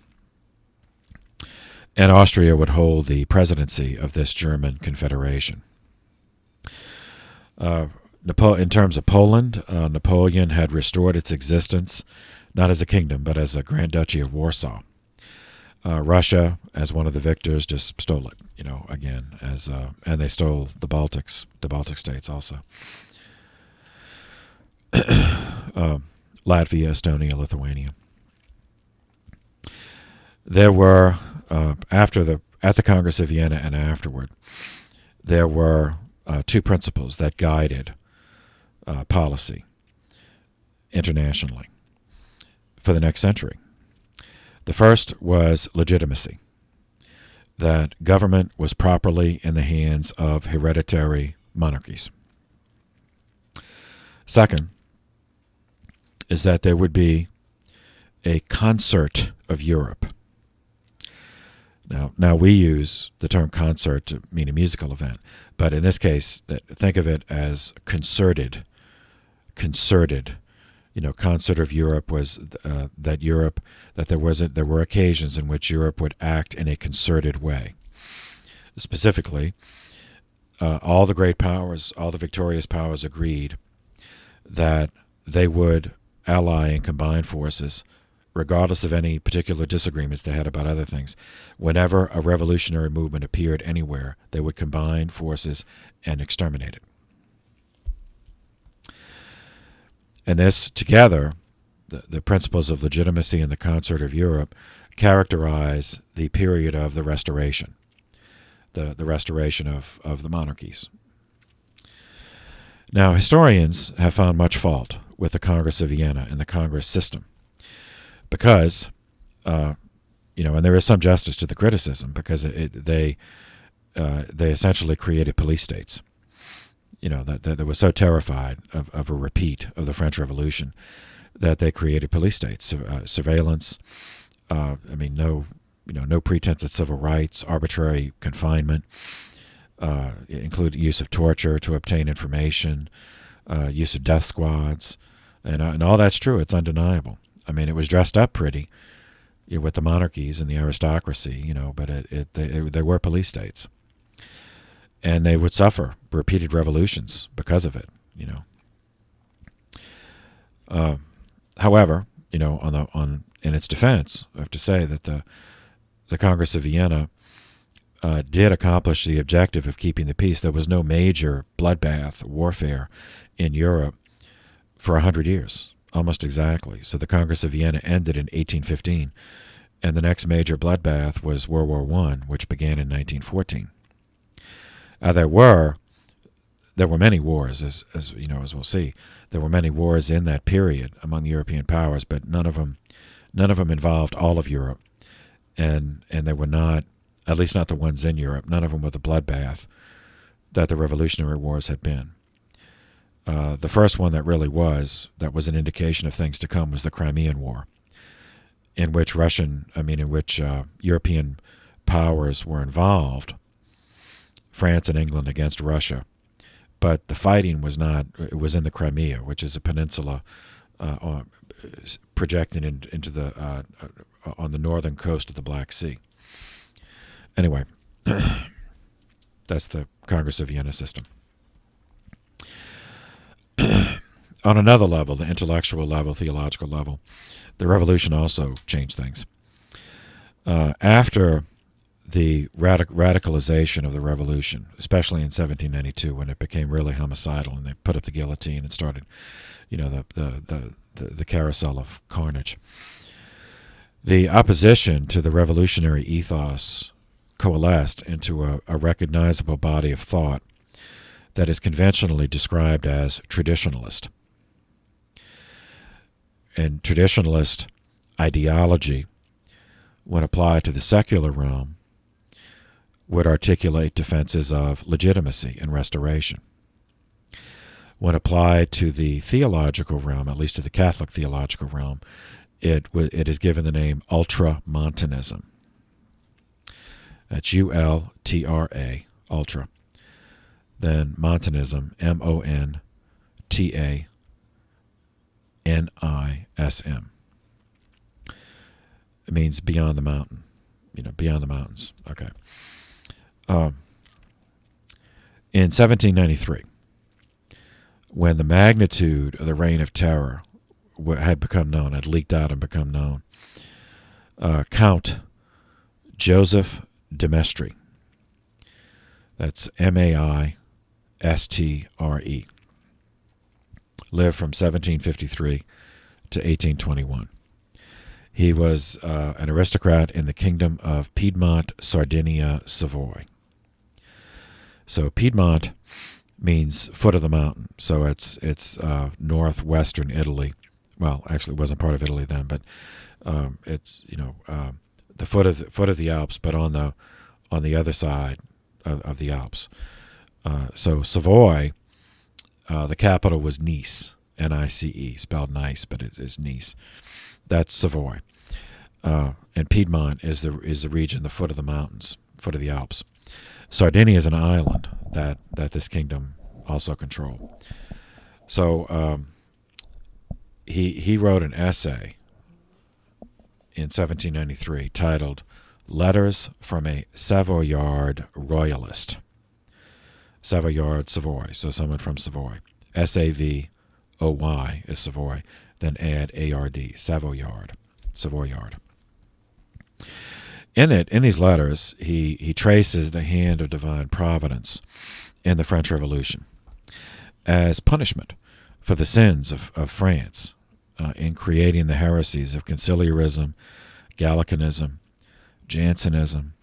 And Austria would hold the presidency of this German confederation. In terms of Poland, Napoleon had restored its existence not as a kingdom, but as a Grand Duchy of Warsaw. Russia, as one of the victors, just stole it, again, and they stole the Baltic states also. Latvia, Estonia, Lithuania. There were, at the Congress of Vienna and afterward, there were two principles that guided policy internationally for the next century. The first was legitimacy, that government was properly in the hands of hereditary monarchies. Second is that there would be a concert of Europe. Now we use the term concert to mean a musical event, but in this case, think of it as concerted. Concert of Europe was that there were occasions in which Europe would act in a concerted way. Specifically, all the great powers, all the victorious powers agreed that they would ally and combine forces, regardless of any particular disagreements they had about other things. Whenever a revolutionary movement appeared anywhere, they would combine forces and exterminate it. And this, together, the principles of legitimacy and the concert of Europe, characterize the period of the Restoration, the restoration of the monarchies. Now, historians have found much fault with the Congress of Vienna and the Congress system because, and there is some justice to the criticism because they essentially created police states. That were so terrified of a repeat of the French Revolution that they created police states, surveillance. No pretense at civil rights, arbitrary confinement, include use of torture to obtain information, use of death squads, and all that's true. It's undeniable. It was dressed up pretty, with the monarchies and the aristocracy, but they were police states. And they would suffer repeated revolutions because of it, However, in its defense, I have to say that the Congress of Vienna did accomplish the objective of keeping the peace. There was no major bloodbath warfare in Europe for 100 years, almost exactly. So the Congress of Vienna ended in 1815, and the next major bloodbath was World War I, which began in 1914. There were many wars, as we'll see. There were many wars in that period among the European powers, but none of them involved all of Europe, and they were not, at least not the ones in Europe. None of them were the bloodbath that the Revolutionary Wars had been. The first one that was an indication of things to come was the Crimean War, in which European powers were involved, France and England against Russia. But the fighting was not. It was in the Crimea, which is a peninsula projecting into the on the northern coast of the Black Sea. Anyway, that's the Congress of Vienna system. On another level, the intellectual level, theological level, the revolution also changed things. After the radicalization of the revolution, especially in 1792, when it became really homicidal and they put up the guillotine and started, the carousel of carnage, the opposition to the revolutionary ethos coalesced into a recognizable body of thought that is conventionally described as traditionalist. And traditionalist ideology, when applied to the secular realm, would articulate defenses of legitimacy and restoration. When applied to the theological realm, at least to the Catholic theological realm, it is given the name ultramontanism. That's U-L-T-R-A, ultra. Then Montanism, M-O-N-T-A-N-I-S-M. It means beyond the mountain, beyond the mountains. Okay. In 1793, when the magnitude of the Reign of Terror had become known, had leaked out and become known, Count Joseph de Maistre, that's M-A-I-S-T-R-E, lived from 1753 to 1821. He was an aristocrat in the kingdom of Piedmont, Sardinia, Savoy. So Piedmont means foot of the mountain. So it's northwestern Italy. Well, actually, it wasn't part of Italy then, but it's the foot of the Alps, but on the other side of the Alps. So Savoy, the capital was Nice, N-I-C-E, spelled nice, but it is Nice. That's Savoy, and Piedmont is the region, the foot of the mountains, foot of the Alps. Sardinia is an island that this kingdom also controlled. So he wrote an essay in 1793 titled "Letters from a Savoyard Royalist." Savoyard, Savoy, so someone from Savoy. S-A-V-O-Y is Savoy. Then add A-R-D, Savoyard. In these letters, he traces the hand of divine providence in the French Revolution as punishment for the sins of France in creating the heresies of conciliarism, Gallicanism, Jansenism,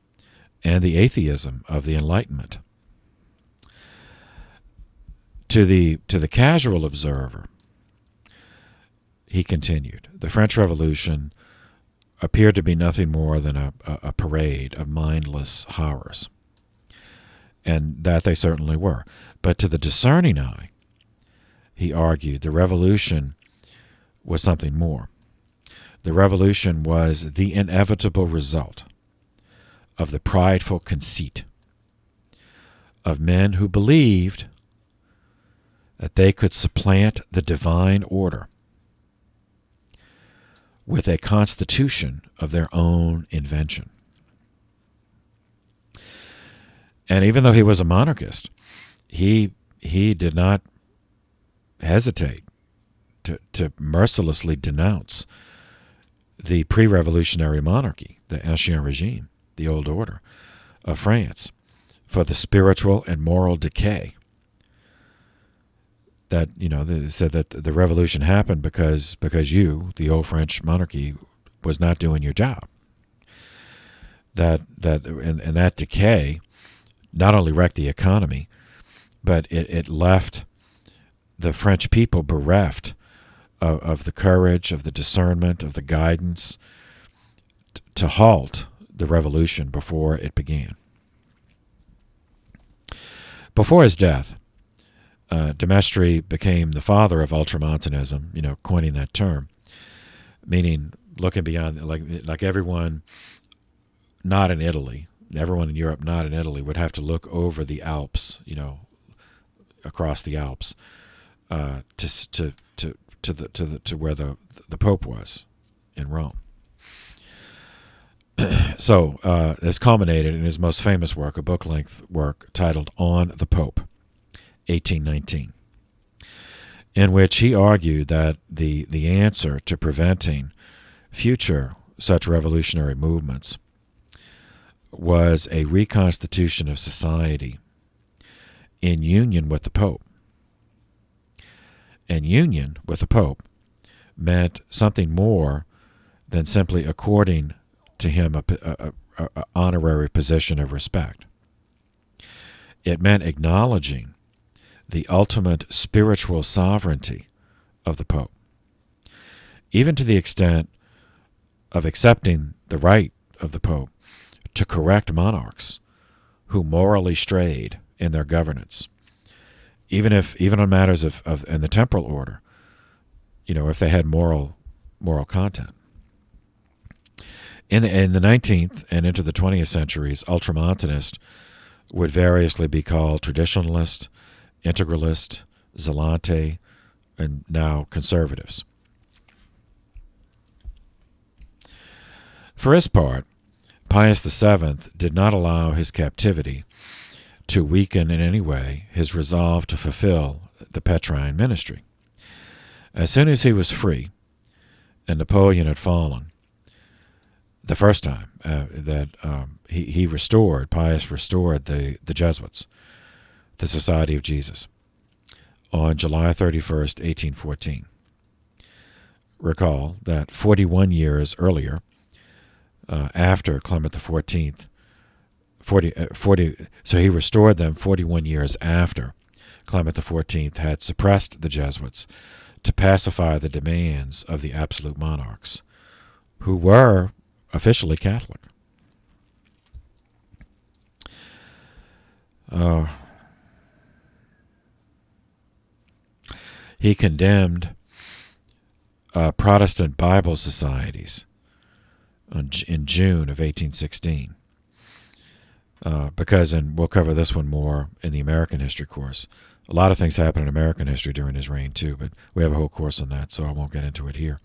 and the atheism of the Enlightenment. To the casual observer, he continued, the French Revolution appeared to be nothing more than a parade of mindless horrors. And that they certainly were. But to the discerning eye, he argued, the revolution was something more. The revolution was the inevitable result of the prideful conceit of men who believed that they could supplant the divine order with a constitution of their own invention. And even though he was a monarchist, he did not hesitate to mercilessly denounce the pre-revolutionary monarchy, the Ancien Regime, the old order of France, for the spiritual and moral decay. That, they said that the revolution happened because you, the old French monarchy, was not doing your job. And that decay not only wrecked the economy, but it left the French people bereft of the courage, of the discernment, of the guidance to halt the revolution before it began. Before his death, de Maistre became the father of ultramontanism, coining that term, meaning looking beyond, like everyone not in Italy, everyone in Europe not in Italy would have to look over the Alps, across the Alps, to where the Pope was in Rome. So this culminated in his most famous work, a book-length work titled On the Pope, 1819, in which he argued that the answer to preventing future such revolutionary movements was a reconstitution of society in union with the Pope. And union with the Pope meant something more than simply according to him a honorary position of respect. It meant acknowledging the ultimate spiritual sovereignty of the Pope, even to the extent of accepting the right of the Pope to correct monarchs who morally strayed in their governance, even on matters of in the temporal order, if they had moral content. In the 19th and into the 20th centuries, ultramontanist would variously be called traditionalist, integralist, zealante, and now conservatives. For his part, Pius VII did not allow his captivity to weaken in any way his resolve to fulfill the Petrine ministry. As soon as he was free and Napoleon had fallen, the first time Pius restored the Jesuits, the Society of Jesus, on July 31st, 1814. Recall that 41 years earlier, after Clement XIV, so he restored them 41 years after Clement XIV had suppressed the Jesuits to pacify the demands of the absolute monarchs, who were officially Catholic. He condemned Protestant Bible societies in June of 1816. Because, and we'll cover this one more in the American history course, a lot of things happened in American history during his reign too, but we have a whole course on that, so I won't get into it here.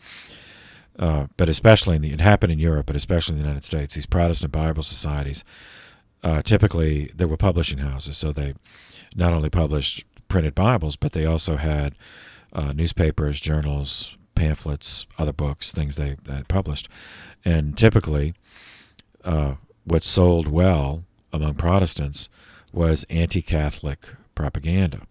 But especially it happened in Europe, but especially in the United States, these Protestant Bible societies, typically they were publishing houses, so they not only published printed Bibles, but they also had newspapers, journals, pamphlets, other books, things they published. And typically what sold well among Protestants was anti-Catholic propaganda.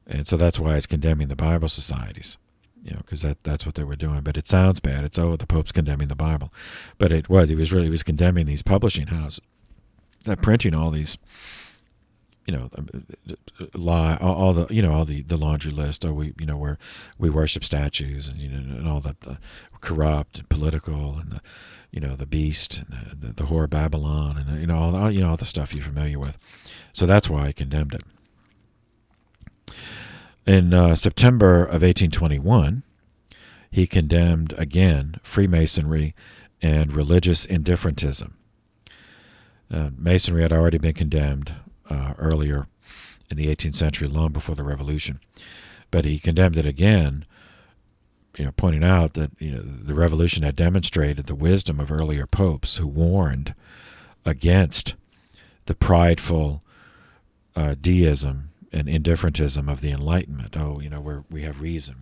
And so that's why it's condemning the Bible societies, because that's what they were doing. But it sounds bad. It's, the Pope's condemning the Bible. But he was condemning these publishing houses that printing all these, all the laundry list. We worship statues and all the corrupt and political and the beast and the whore of Babylon and all the stuff you're familiar with. So that's why he condemned it. In September of 1821, he condemned again Freemasonry and religious indifferentism. Masonry had already been condemned earlier in the 18th century, long before the Revolution, but he condemned it again, pointing out that the Revolution had demonstrated the wisdom of earlier popes who warned against the prideful deism an indifferentism of the Enlightenment. Oh, we have reason.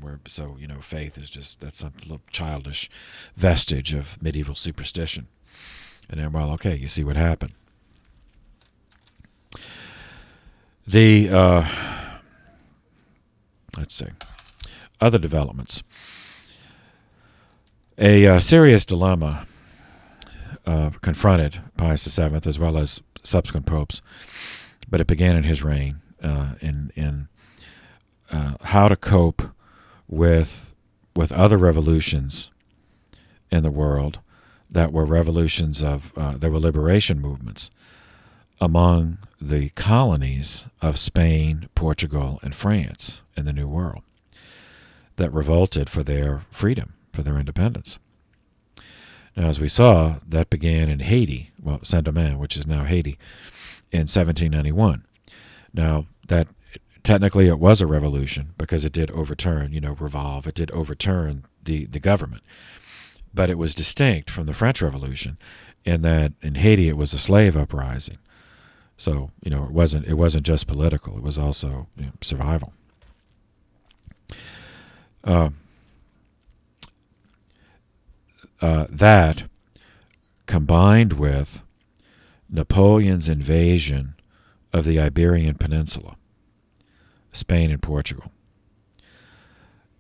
Faith is that's some little childish vestige of medieval superstition. And then, well, okay, you see what happened. The let's see, other developments. A serious dilemma confronted Pius VII as well as subsequent popes, but it began in his reign, in how to cope with other revolutions in the world that were revolutions there were liberation movements among the colonies of Spain, Portugal, and France in the New World that revolted for their freedom, for their independence. Now, as we saw, that began in Haiti, Saint-Domingue, which is now Haiti, in 1791. Now, that technically it was a revolution because it did overturn, revolve, it did overturn the government. But it was distinct from the French Revolution in that in Haiti it was a slave uprising. So, it wasn't just political, it was also survival. That combined with Napoleon's invasion of the Iberian Peninsula, Spain and Portugal.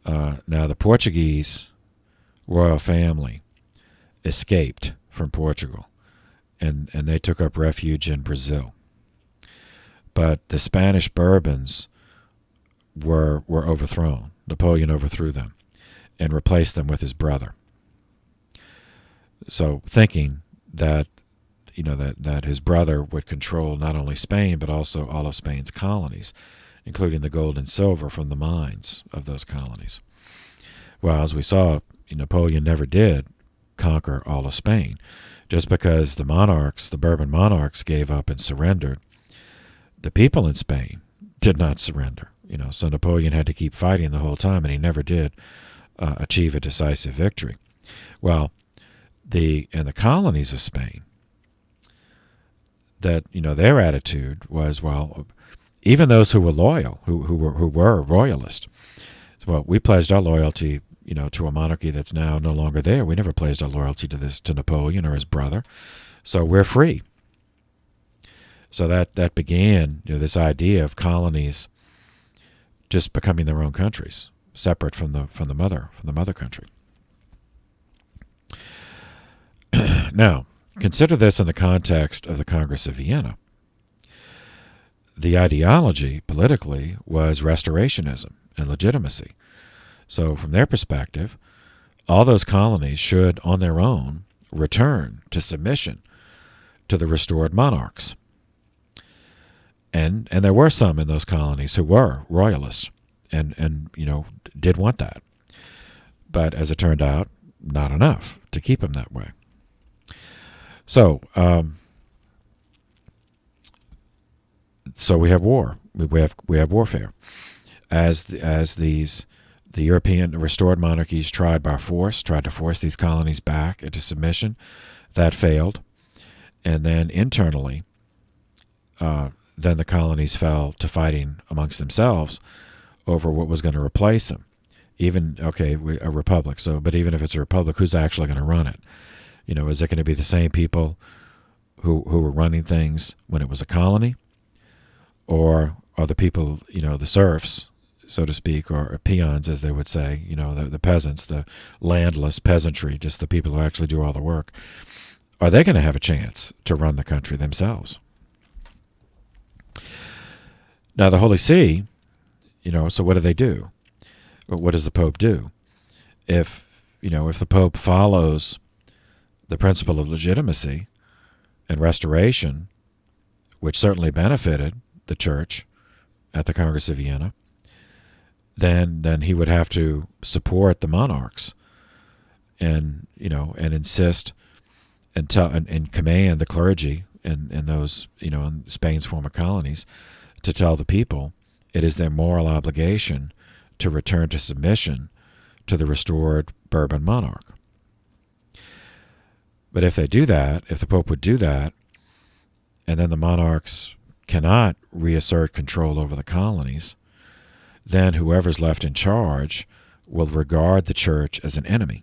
Now, the Portuguese royal family escaped from Portugal, and they took up refuge in Brazil. But the Spanish Bourbons were overthrown. Napoleon overthrew them and replaced them with his brother. So thinking that that his brother would control not only Spain but also all of Spain's colonies, including the gold and silver from the mines of those colonies. Well, as we saw, Napoleon never did conquer all of Spain. Just because the Bourbon monarchs gave up and surrendered, the people in Spain did not surrender. So Napoleon had to keep fighting the whole time, and he never did achieve a decisive victory. Well, the colonies of Spain, that their attitude was, well, even those who were loyal, who were royalists, well, we pledged our loyalty, to a monarchy that's now no longer there. We never pledged our loyalty to Napoleon or his brother, so we're free. So that began this idea of colonies just becoming their own countries, separate from the mother country. Now, consider this in the context of the Congress of Vienna. The ideology, politically, was restorationism and legitimacy. So from their perspective, all those colonies should, on their own, return to submission to the restored monarchs. And there were some in those colonies who were royalists and did want that. But as it turned out, not enough to keep them that way. So we have war. We have warfare. As the European restored monarchies tried to force these colonies back into submission, that failed. And then internally, then the colonies fell to fighting amongst themselves over what was going to replace them. A republic. But even if it's a republic, who's actually going to run it? Is it going to be the same people who were running things when it was a colony? Or are the people, the serfs, so to speak, or peons, as they would say, the peasants, the landless peasantry, just the people who actually do all the work, are they going to have a chance to run the country themselves? Now, the Holy See, so what do they do? What does the Pope do? If the Pope follows the principle of legitimacy and restoration, which certainly benefited the Church at the Congress of Vienna, then he would have to support the monarchs and insist and command the clergy in those in Spain's former colonies to tell the people it is their moral obligation to return to submission to the restored Bourbon monarch. But if they do that, if the Pope would do that, and then the monarchs cannot reassert control over the colonies, then whoever's left in charge will regard the church as an enemy.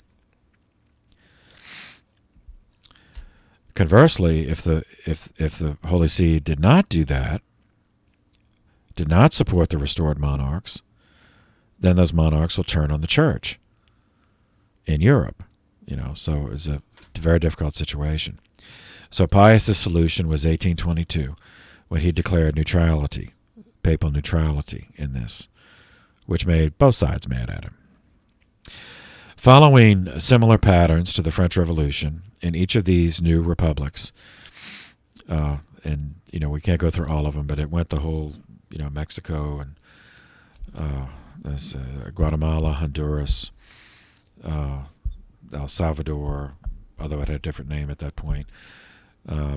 Conversely, if the Holy See did not do that, did not support the restored monarchs, then those monarchs will turn on the church in Europe. So it's a very difficult situation. So Pius's solution was 1822, when he declared neutrality, papal neutrality in this, which made both sides mad at him. Following similar patterns to the French Revolution, in each of these new republics, and we can't go through all of them, but it went the whole, Mexico and Guatemala, Honduras, El Salvador, although it had a different name at that point.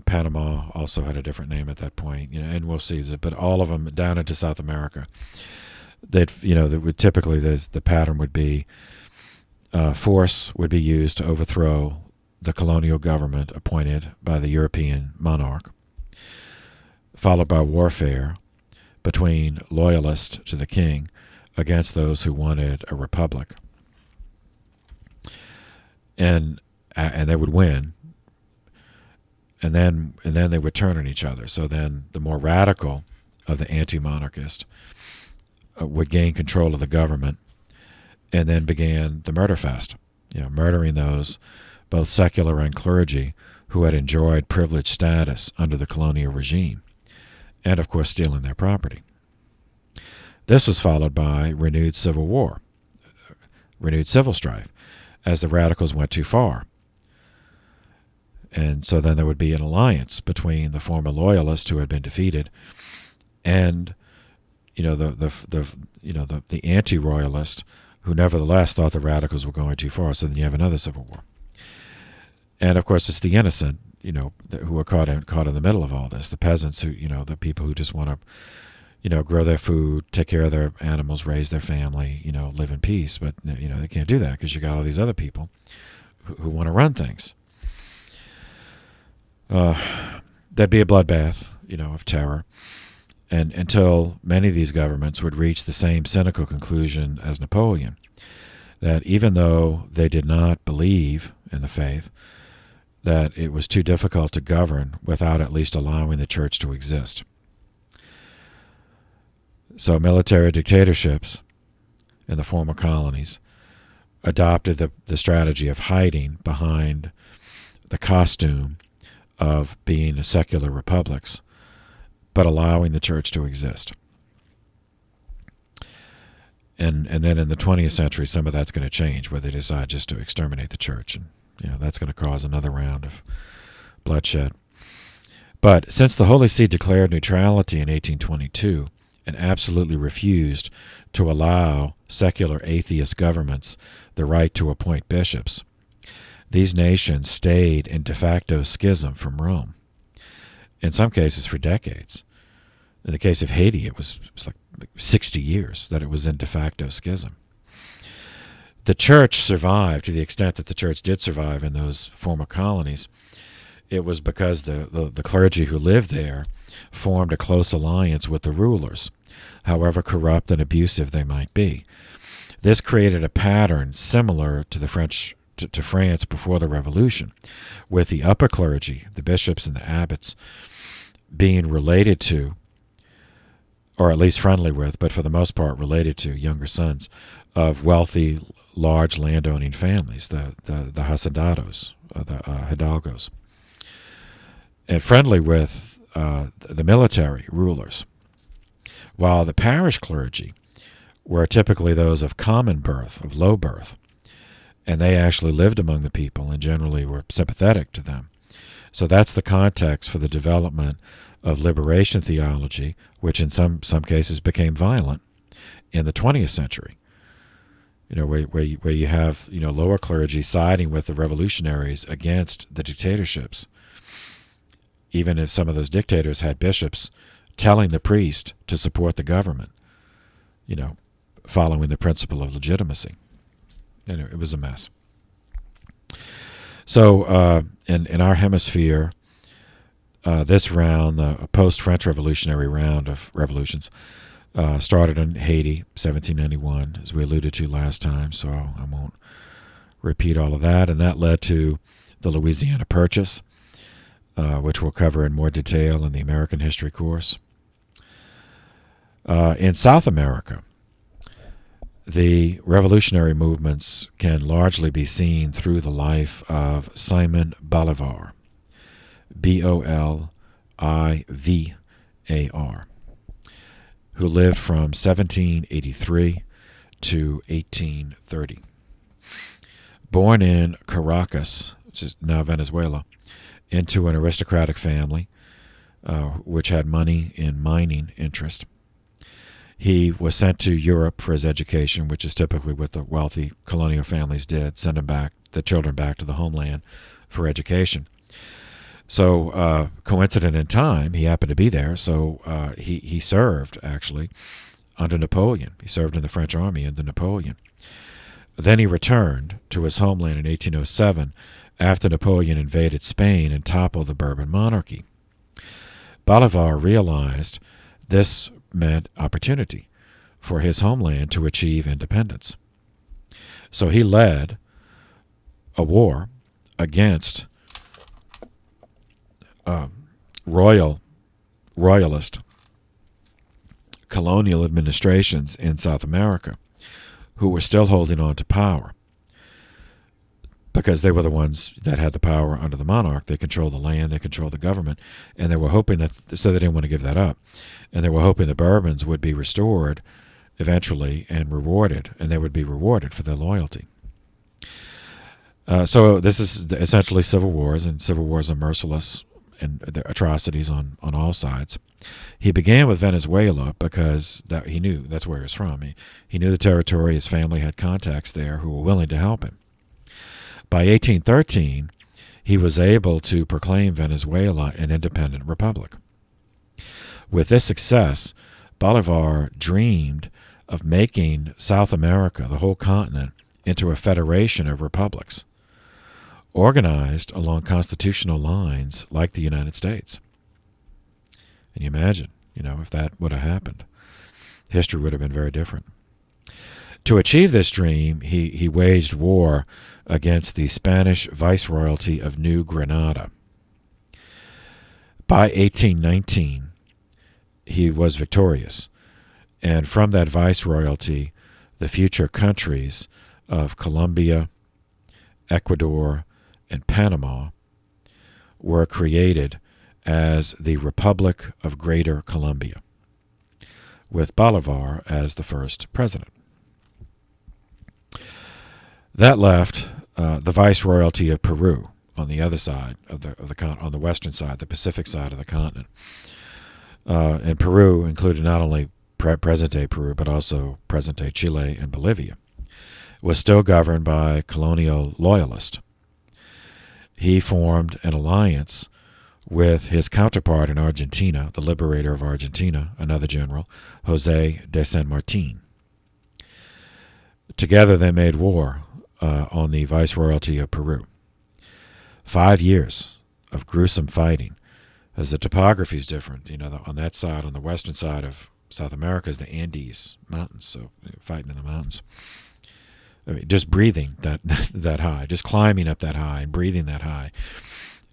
Panama also had a different name at that point, and we'll see. But all of them down into South America, typically the pattern would be force would be used to overthrow the colonial government appointed by the European monarch, followed by warfare between loyalists to the king against those who wanted a republic, and they would win. And then they would turn on each other. So then the more radical of the anti-monarchist would gain control of the government, and then began the murder fest, murdering those, both secular and clergy, who had enjoyed privileged status under the colonial regime, and of course stealing their property. This was followed by renewed civil war, renewed civil strife, as the radicals went too far. And so then there would be an alliance between the former loyalists who had been defeated and the anti-royalists who nevertheless thought the radicals were going too far. So then you have another civil war. And of course it's the innocent, who are caught in the middle of all this, the peasants who, the people who just want to, grow their food, take care of their animals, raise their family, live in peace. But, they can't do that because you got all these other people who want to run things. That'd be a bloodbath, of terror, and until many of these governments would reach the same cynical conclusion as Napoleon, that even though they did not believe in the faith, that it was too difficult to govern without at least allowing the church to exist. So military dictatorships in the former colonies adopted the strategy of hiding behind the costume of being secular republics, but allowing the church to exist. And then in the 20th century, some of that's going to change, where they decide just to exterminate the church, and that's going to cause another round of bloodshed. But since the Holy See declared neutrality in 1822 and absolutely refused to allow secular atheist governments the right to appoint bishops, these nations stayed in de facto schism from Rome, in some cases for decades. In the case of Haiti, it was like 60 years that it was in de facto schism. The church survived to the extent that the church did survive in those former colonies. It was because the clergy who lived there formed a close alliance with the rulers, however corrupt and abusive they might be. This created a pattern similar to the to France before the Revolution, with the upper clergy, the bishops and the abbots, being related to, or at least friendly with, but for the most part related to, younger sons of wealthy, large landowning families, the hacendados, the hidalgos, and friendly with the military rulers, while the parish clergy were typically those of common birth, of low birth, and they actually lived among the people and generally were sympathetic to them. So that's the context for the development of liberation theology, which in some cases became violent in the 20th century. Where you have lower clergy siding with the revolutionaries against the dictatorships, even if some of those dictators had bishops telling the priest to support the government, following the principle of legitimacy. And it was a mess. So in our hemisphere, This round, a post-French Revolutionary round of revolutions, started in Haiti, 1791, as we alluded to last time, so I won't repeat all of that. And that led to the Louisiana Purchase, which we'll cover in more detail in the American history course. In South America, the revolutionary movements can largely be seen through the life of Simon Bolivar, Bolivar, who lived from 1783 to 1830. Born in Caracas, which is now Venezuela, into an aristocratic family which had money in mining interest. He was sent to Europe for his education, which is typically what the wealthy colonial families did, send the children back to the homeland for education. So coincident in time, he happened to be there, so he served, actually, under Napoleon. He served in the French army under Napoleon. Then he returned to his homeland in 1807 after Napoleon invaded Spain and toppled the Bourbon monarchy. Bolivar realized this meant opportunity for his homeland to achieve independence. So he led a war against royalist colonial administrations in South America who were still holding on to power because they were the ones that had the power under the monarch. They controlled the land, they controlled the government, and they were hoping that, so they didn't want to give that up, and they were hoping the Bourbons would be restored eventually and rewarded, and they would be rewarded for their loyalty. So this is essentially civil wars, and civil wars are merciless and the atrocities on all sides. He began with Venezuela because he knew that's where he was from. He knew the territory. His family had contacts there who were willing to help him. By 1813, he was able to proclaim Venezuela an independent republic. With this success, Bolivar dreamed of making South America, the whole continent, into a federation of republics, organized along constitutional lines like the United States. And you imagine, if that would have happened, history would have been very different. To achieve this dream, he waged war against the Spanish Viceroyalty of New Granada. By 1819, he was victorious, and from that Viceroyalty, the future countries of Colombia, Ecuador, and Panama were created as the Republic of Greater Colombia, with Bolivar as the first president. That left the Viceroyalty of Peru on the other side of the on the western side, the Pacific side of the continent. And Peru included not only present-day Peru, but also present-day Chile and Bolivia, was still governed by colonial loyalists. He formed an alliance with his counterpart in Argentina, the liberator of Argentina, another general, José de San Martín. Together they made war on the Viceroyalty of Peru. 5 years of gruesome fighting, as the topography is different. On that side, on the western side of South America, is the Andes Mountains, so fighting in the mountains. Just breathing that high, just climbing up that high and breathing that high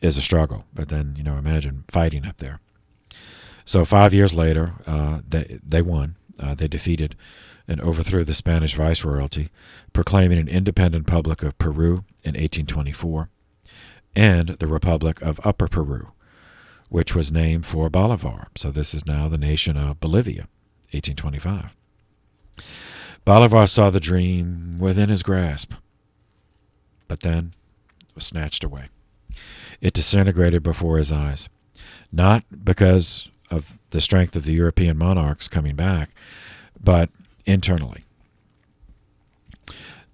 is a struggle. But then, imagine fighting up there. So 5 years later, they won. They defeated and overthrew the Spanish Viceroyalty, proclaiming an independent Republic of Peru in 1824, and the Republic of Upper Peru, which was named for Bolivar. So this is now the nation of Bolivia, 1825. Bolivar saw the dream within his grasp, but then it was snatched away. It disintegrated before his eyes, not because of the strength of the European monarchs coming back, but internally.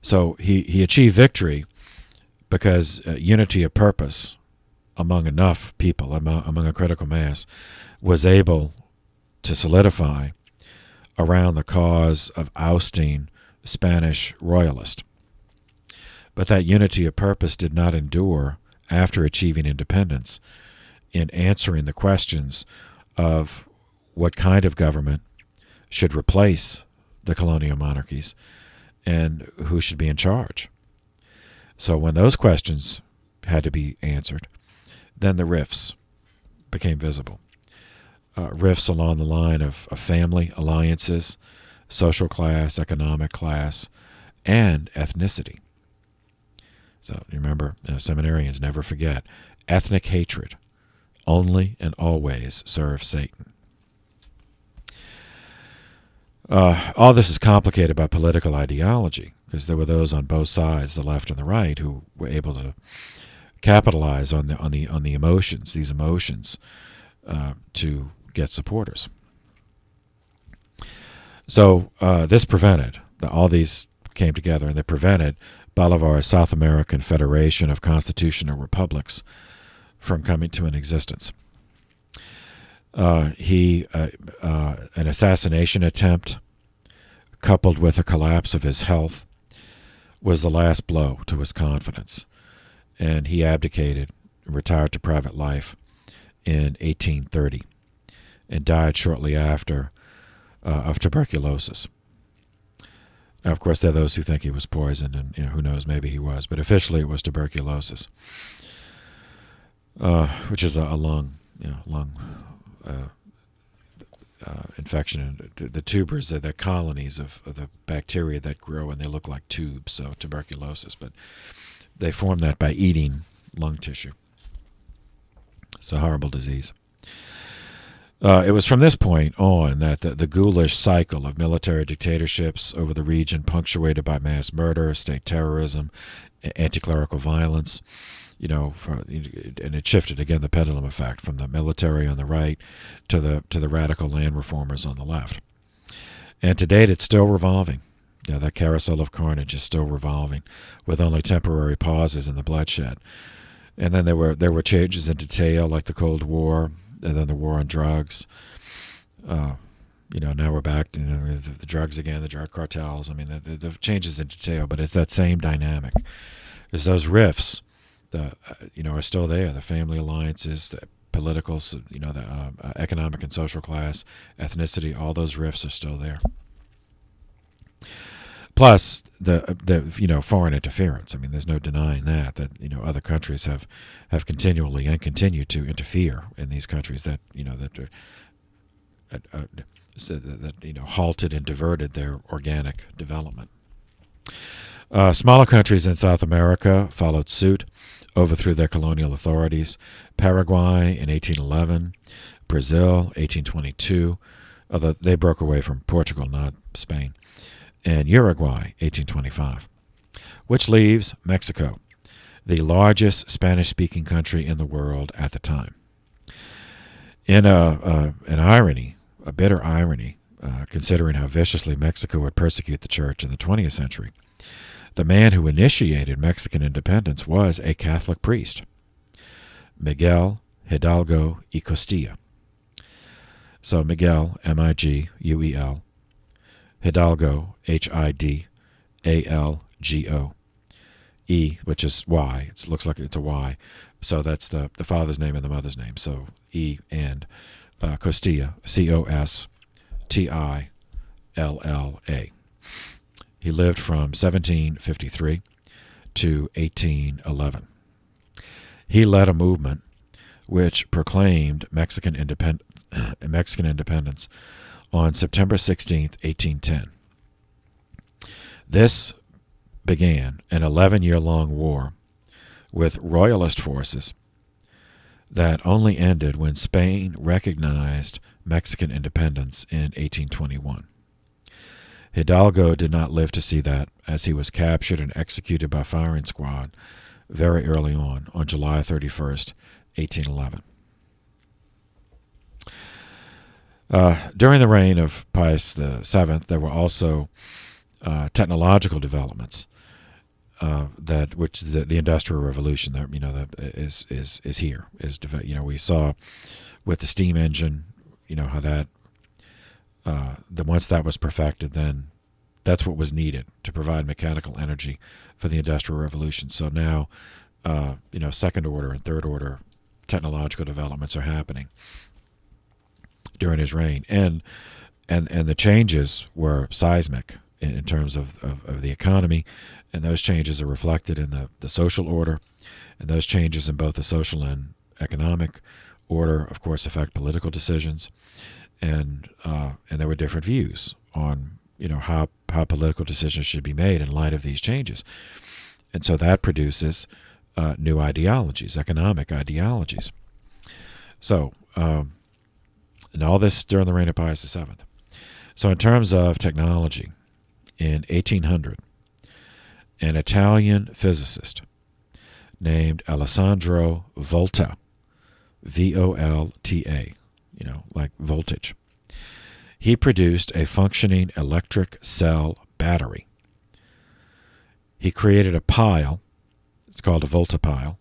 So he achieved victory because unity of purpose among enough people, among a critical mass, was able to solidify around the cause of ousting Spanish royalists. But that unity of purpose did not endure after achieving independence in answering the questions of what kind of government should replace the colonial monarchies and who should be in charge. So when those questions had to be answered, then the rifts became visible. Rifts along the line of family alliances, social class, economic class, and ethnicity. So remember, seminarians never forget, ethnic hatred only and always serves Satan. All this is complicated by political ideology, because there were those on both sides, the left and the right, who were able to capitalize on the emotions, these emotions, to get supporters. So this prevented, all these came together, and they prevented Bolivar's South American Federation of Constitutional Republics from coming to an existence. An assassination attempt, coupled with a collapse of his health, was the last blow to his confidence, and he abdicated and retired to private life in 1830 and died shortly after of tuberculosis. Now, of course, there are those who think he was poisoned, and who knows, maybe he was, but officially it was tuberculosis, which is a lung infection. The tubers are the colonies of the bacteria that grow, and they look like tubes, so tuberculosis. But they form that by eating lung tissue. It's a horrible disease. It was from this point on that the ghoulish cycle of military dictatorships over the region, punctuated by mass murder, state terrorism, anti-clerical violence, and it shifted again, the pendulum effect, from the military on the right to the radical land reformers on the left. And to date, it's still revolving. That carousel of carnage is still revolving, with only temporary pauses in the bloodshed. And then there were changes in detail, like the Cold War, and then the war on drugs. Now we're back to the drugs again, the drug cartels. I mean, the changes in detail, but it's that same dynamic. There's those rifts, are still there. The family alliances, the political, the economic and social class, ethnicity, all those rifts are still there. Plus the foreign interference. I mean, there's no denying that other countries have continually and continue to interfere in these countries that halted and diverted their organic development. Smaller countries in South America followed suit, overthrew their colonial authorities. Paraguay in 1811, Brazil 1822, although they broke away from Portugal, not Spain, and Uruguay 1825, which leaves Mexico, the largest Spanish-speaking country in the world at the time. In an irony, a bitter irony, considering how viciously Mexico would persecute the church in the 20th century, the man who initiated Mexican independence was a Catholic priest, Miguel Hidalgo y Costilla. So Miguel, M-I-G-U-E-L, Hidalgo, H-I-D-A-L-G-O, E, which is Y. It looks like it's a Y. So that's the father's name and the mother's name. So E and Costilla, C-O-S-T-I-L-L-A. He lived from 1753 to 1811. He led a movement which proclaimed Mexican independence on September 16, 1810. This began an 11-year-long war with royalist forces that only ended when Spain recognized Mexican independence in 1821. Hidalgo did not live to see that, as he was captured and executed by firing squad very early on July 31st, 1811. During the reign of Pius VII, there were also technological developments which the Industrial Revolution is here. We saw with the steam engine, how that once that was perfected, then that's what was needed to provide mechanical energy for the Industrial Revolution. So now, second order and third order technological developments are happening during his reign, and the changes were seismic in terms of the economy, and those changes are reflected in the social order, and those changes in both the social and economic order, of course, affect political decisions, and there were different views on how political decisions should be made in light of these changes, and so that produces new ideologies, economic ideologies. So, and all this during the reign of Pius VII. So in terms of technology, in 1800, an Italian physicist named Alessandro Volta, Volta, like voltage, he produced a functioning electric cell battery. He created a pile, it's called a volta pile,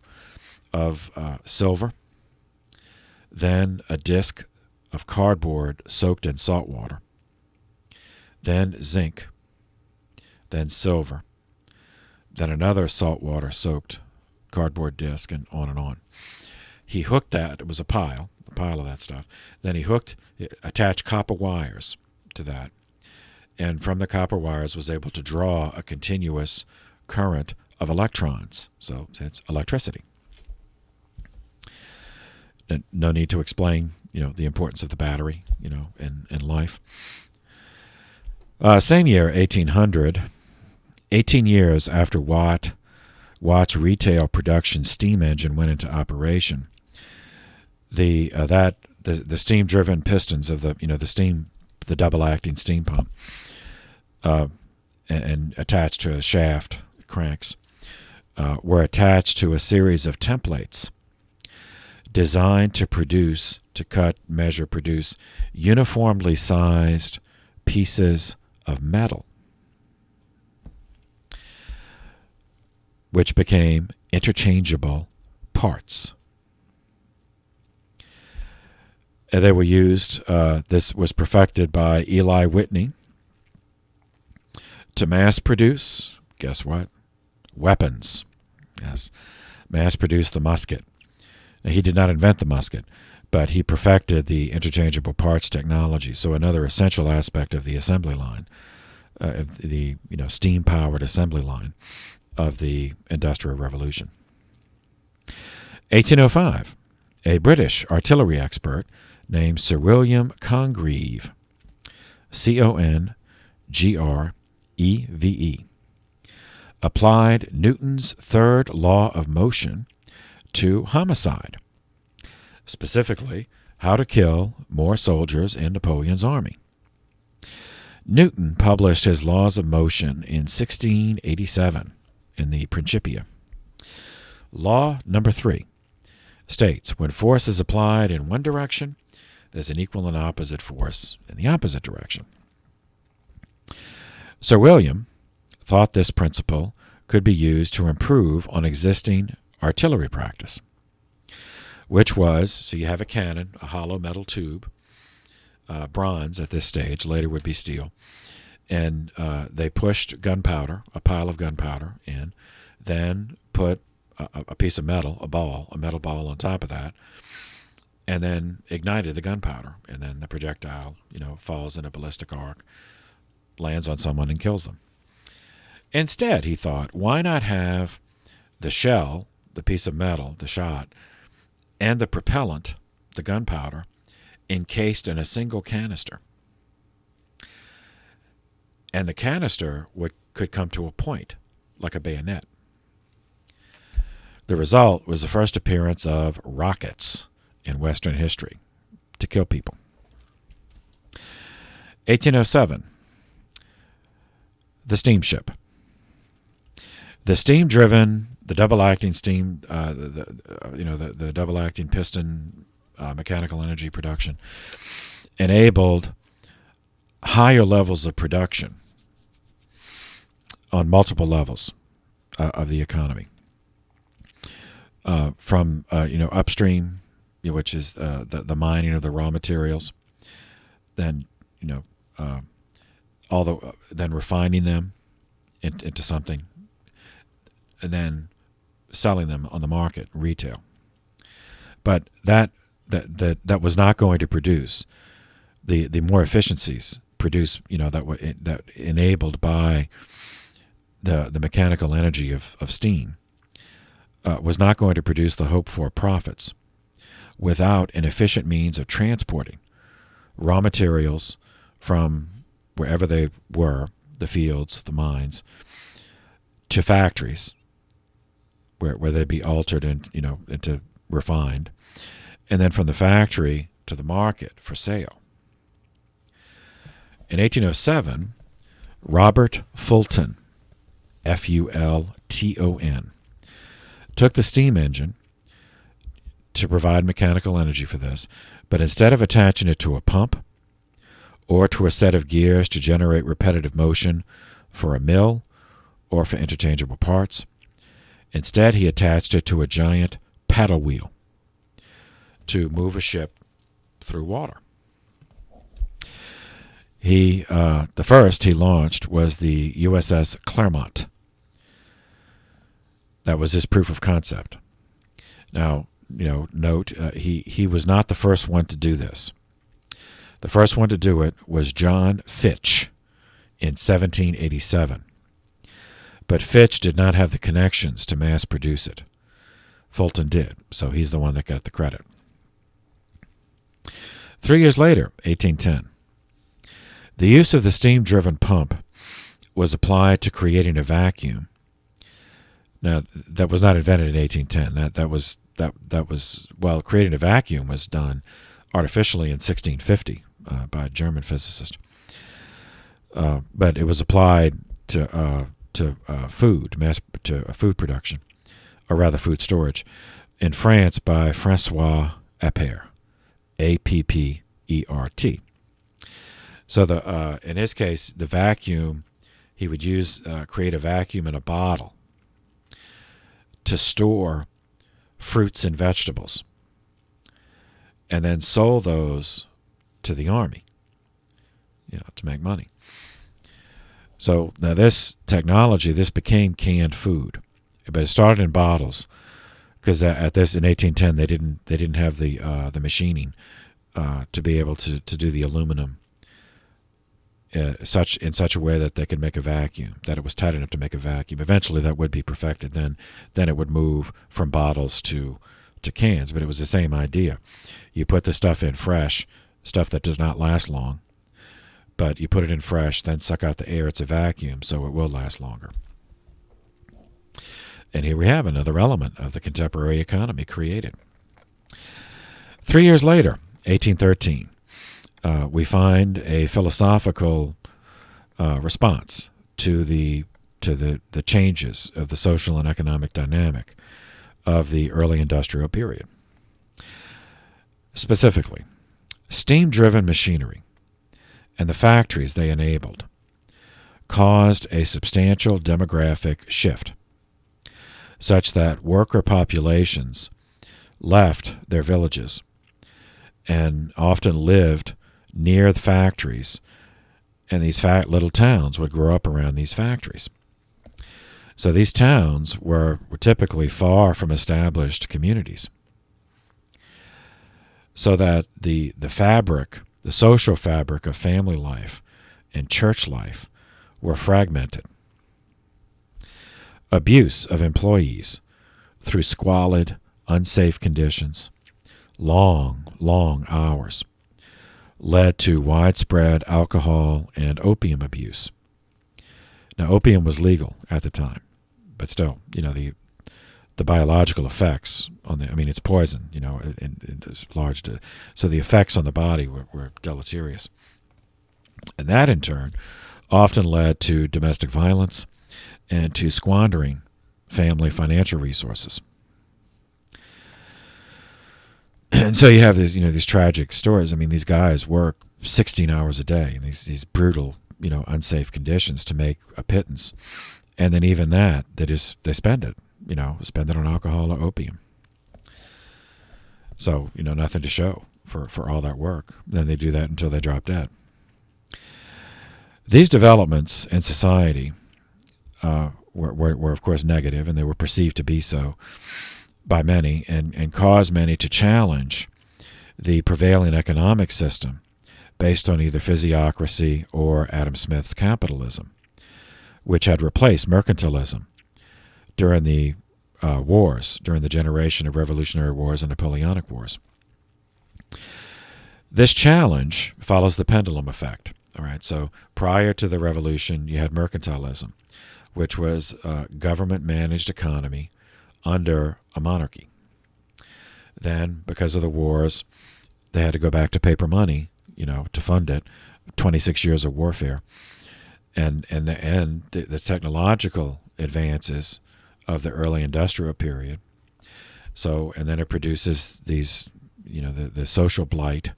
of silver, then a disc of cardboard soaked in salt water, then zinc, then silver, then another saltwater soaked cardboard disc, and on and on. He hooked that, it was a pile of that stuff. Then he attached copper wires to that, and from the copper wires was able to draw a continuous current of electrons. So it's electricity. And no need to explain, the importance of the battery, in life. Same year, 1800, 18 years after Watt's retail production steam engine went into operation, the steam-driven pistons of the double-acting steam pump, and attached to a shaft, cranks, were attached to a series of templates designed to produce uniformly sized pieces of metal, which became interchangeable parts. And they were used, this was perfected by Eli Whitney, to mass produce, guess what? Weapons. Yes, mass produce the musket. Now, he did not invent the musket, but he perfected the interchangeable parts technology. So another essential aspect of the assembly line, the steam-powered assembly line of the Industrial Revolution. 1805, a British artillery expert named Sir William Congreve, Congreve, applied Newton's third law of motion to homicide, specifically how to kill more soldiers in Napoleon's army. Newton published his laws of motion in 1687 in the Principia. Law number 3 states when force is applied in one direction, there's an equal and opposite force in the opposite direction. Sir William thought this principle could be used to improve on existing artillery practice, which was, so you have a cannon, a hollow metal tube, bronze at this stage, later would be steel, and they pushed gunpowder, a pile of gunpowder in, then put a piece of metal, a metal ball on top of that, and then ignited the gunpowder, and then the projectile, falls in a ballistic arc, lands on someone and kills them. Instead, he thought, why not have the shell, the piece of metal, the shot, and the propellant, the gunpowder, encased in a single canister? And the canister could come to a point, like a bayonet. The result was the first appearance of rockets in Western history to kill people. 1807, the steamship. The steam-driven, the double-acting steam, the double-acting piston mechanical energy production enabled higher levels of production on multiple levels of the economy. From upstream, which is the mining of the raw materials, then then refining them into something, and then selling them on the market, retail. But that was not going to produce the more efficiencies produced, that enabled by the mechanical energy of steam, was not going to produce the hoped for profits without an efficient means of transporting raw materials from wherever they were, the fields, the mines, to factories where they'd be altered and into refined, and then from the factory to the market for sale. In 1807, Robert Fulton, Fulton, took the steam engine to provide mechanical energy for this, but instead of attaching it to a pump or to a set of gears to generate repetitive motion for a mill or for interchangeable parts, instead he attached it to a giant paddle wheel to move a ship through water. The first he launched was the USS Clermont. That was his proof of concept. Now, note, he was not the first one to do this. The first one to do it was John Fitch in 1787. But Fitch did not have the connections to mass produce it. Fulton did, so he's the one that got the credit. 3 years later, 1810, the use of the steam-driven pump was applied to creating a vacuum. Now, that was not invented in 1810. That was creating a vacuum was done artificially in 1650 by a German physicist. But it was applied to food production, or rather food storage, in France by Francois Appert, Appert. So in his case, the vacuum, he would create a vacuum in a bottle to store fruits and vegetables, and then sold those to the army, to make money. So now this technology, this became canned food, but it started in bottles because in 1810 they didn't have the machining to be able to do the aluminum in such a way that they could make a vacuum, that it was tight enough to make a vacuum. Eventually that would be perfected. Then it would move from bottles to cans, but it was the same idea. You put the stuff in fresh, stuff that does not last long, but you put it in fresh, then suck out the air. It's a vacuum, so it will last longer. And here we have another element of the contemporary economy created. 3 years later, 1813, we find a philosophical response to the changes of the social and economic dynamic of the early industrial period. Specifically, steam-driven machinery and the factories they enabled caused a substantial demographic shift, such that worker populations left their villages and often lived near the factories, and these little towns would grow up around these factories. So these towns were typically far from established communities, so that the social fabric of family life and church life were fragmented. Abuse of employees through squalid, unsafe conditions, long hours, led to widespread alcohol and opium abuse. Now, opium was legal at the time, but still, the biological effects it's poison, and it's large. So the effects on the body were deleterious. And that, in turn, often led to domestic violence and to squandering family financial resources. And so you have these tragic stories. These guys work 16 hours a day in these brutal, unsafe conditions to make a pittance. And then even that, they spend it, spend it on alcohol or opium. So, nothing to show for all that work. Then they do that until they drop dead. These developments in society were of course negative, and they were perceived to be so by many and cause many to challenge the prevailing economic system based on either physiocracy or Adam Smith's capitalism, which had replaced mercantilism during the wars, during the generation of Revolutionary Wars and Napoleonic Wars. This challenge follows the pendulum effect. All right, so prior to the revolution, you had mercantilism, which was a government-managed economy under a monarchy. Then, because of the wars, they had to go back to paper money, to fund it. 26 years of warfare, and the technological advances of the early industrial period. So, and then it produces these, the social blight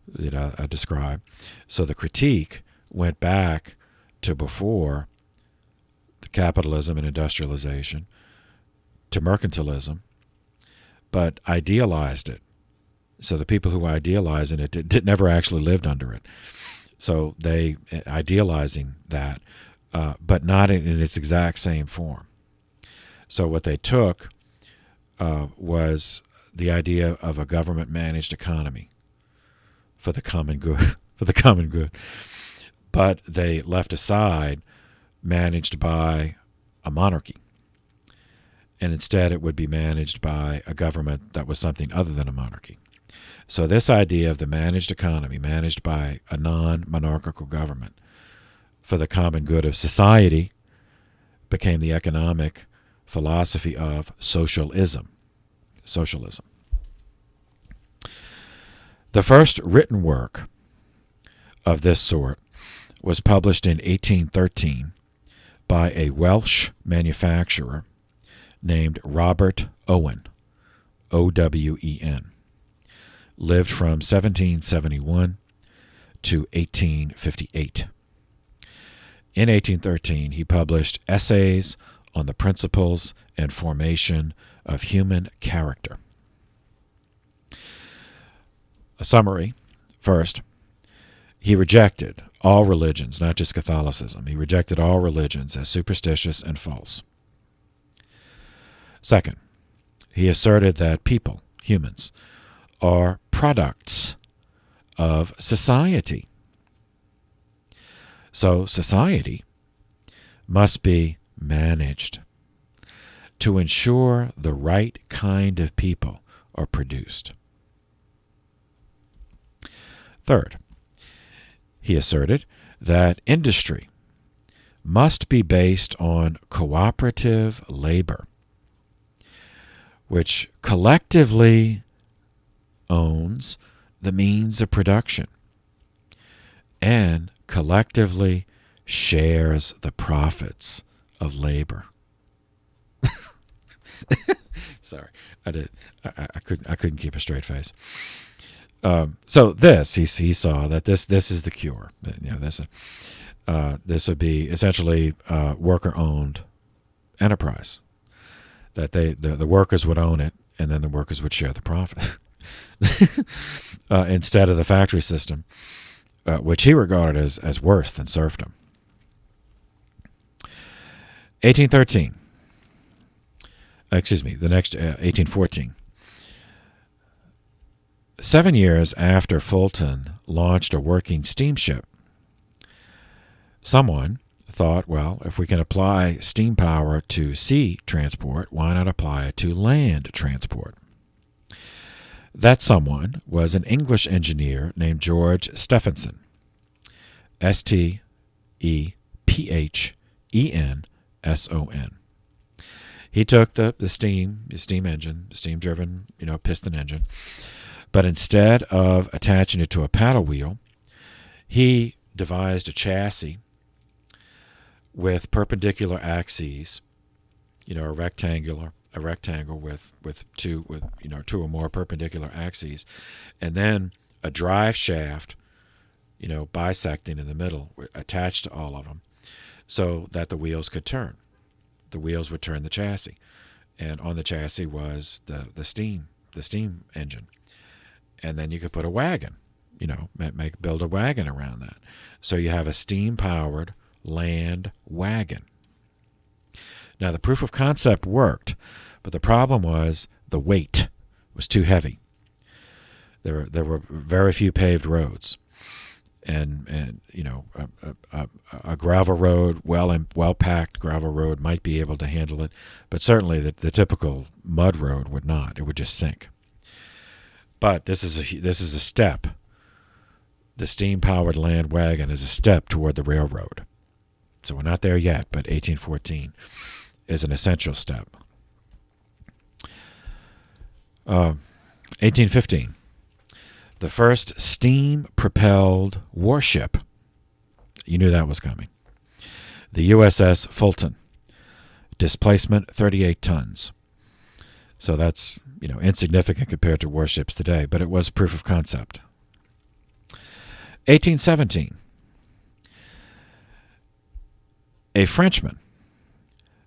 that I described. So the critique went back to before the capitalism and industrialization, to mercantilism, but idealized it. So the people who idealized it never actually lived under it. So they idealizing that, but not in its exact same form. So what they took was the idea of a government-managed economy for the common good, But they left aside managed by a monarchy. And instead it would be managed by a government that was something other than a monarchy. So this idea of the managed economy, managed by a non-monarchical government for the common good of society, became the economic philosophy of socialism. The first written work of this sort was published in 1813 by a Welsh manufacturer named Robert Owen, O-W-E-N. Lived from 1771 to 1858. In 1813, he published Essays on the Principles and Formation of Human Character. A summary. First, he rejected all religions, not just Catholicism. He rejected all religions as superstitious and false. Second, he asserted that people, humans, are products of society. So society must be managed to ensure the right kind of people are produced. Third, he asserted that industry must be based on cooperative labor, which collectively owns the means of production and collectively shares the profits of labor. Sorry, I couldn't keep a straight face. So he saw that this is the cure. This would be essentially worker-owned enterprise. That the workers would own it, and then the workers would share the profit. Instead of the factory system, which he regarded as worse than serfdom. 1814. 7 years after Fulton launched a working steamship, someone thought, well, if we can apply steam power to sea transport, why not apply it to land transport? That someone was an English engineer named George Stephenson, Stephenson. He took the steam engine, the steam-driven, piston engine, but instead of attaching it to a paddle wheel, he devised a chassis with perpendicular axes, a rectangle with two or more perpendicular axes, and then a drive shaft, bisecting in the middle, attached to all of them, so that the wheels could turn. The wheels would turn the chassis, and on the chassis was the steam engine, and then you could put a wagon, build a wagon around that. So you have a steam-powered land wagon. Now the proof of concept worked, But the problem was the weight was too heavy. There were very few paved roads, and a gravel road, well packed gravel road might be able to handle it, but certainly the typical mud road would not. It would just sink. But this is a step. The steam-powered land wagon is a step toward the railroad. So we're not there yet, but 1814 is an essential step. 1815, the first steam-propelled warship. You knew that was coming. The USS Fulton, displacement 38 tons. So that's insignificant compared to warships today, but it was proof of concept. 1817, a Frenchman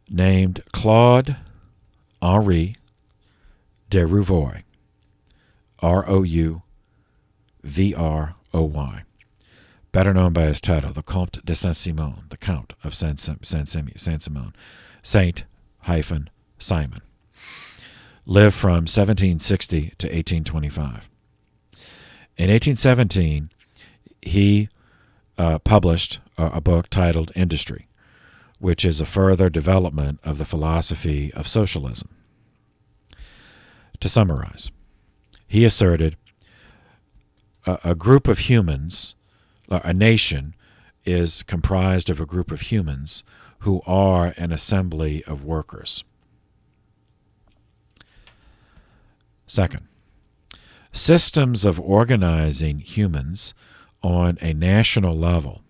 named Claude Henri de Rouvoy, Rouvroi, better known by his title, the Comte de Saint-Simon, the Count of Saint-Simon, Saint-Simon, lived from 1760 to 1825. In 1817, he published a book titled Industry, which is a further development of the philosophy of socialism. To summarize, he asserted a group of humans, a nation, is comprised of a group of humans who are an assembly of workers. Second, systems of organizing humans on a national level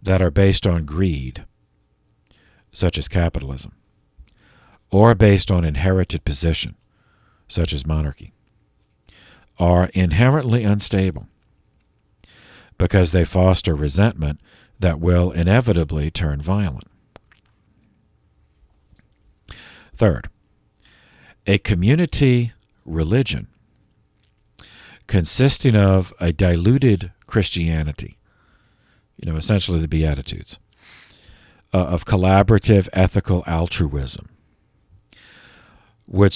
that are based on greed, such as capitalism, or based on inherited position, such as monarchy, are inherently unstable because they foster resentment that will inevitably turn violent. Third, a community religion consisting of a diluted Christianity, essentially the Beatitudes, of collaborative ethical altruism, could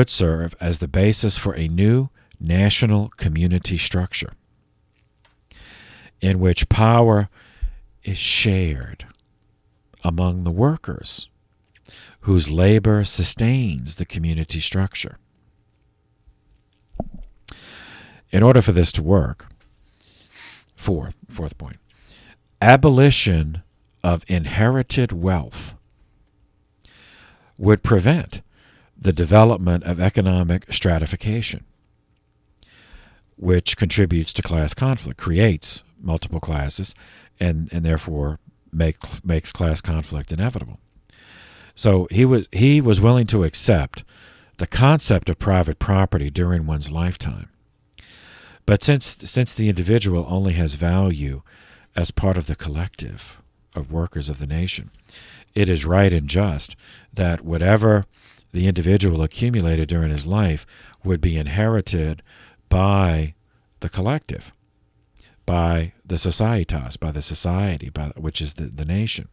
serve as the basis for a new national community structure in which power is shared among the workers whose labor sustains the community structure. In order for this to work, fourth point, abolition of inherited wealth would prevent the development of economic stratification, which contributes to class conflict, creates multiple classes, and therefore makes class conflict inevitable. So he was willing to accept the concept of private property during one's lifetime. But since the individual only has value as part of the collective of workers of the nation, it is right and just that whatever the individual accumulated during his life would be inherited by the collective, by the societas, by the society, which is the nation.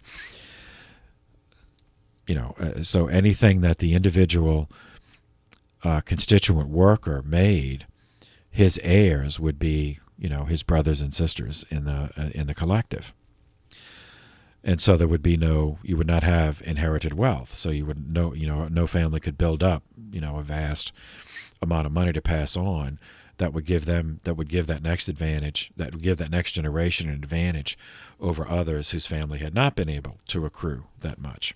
So anything that the individual constituent worker made, his heirs would be, his brothers and sisters in the collective. And so there would be you would not have inherited wealth. So you would no family could build up, a vast amount of money to pass on that would give that next generation an advantage over others whose family had not been able to accrue that much.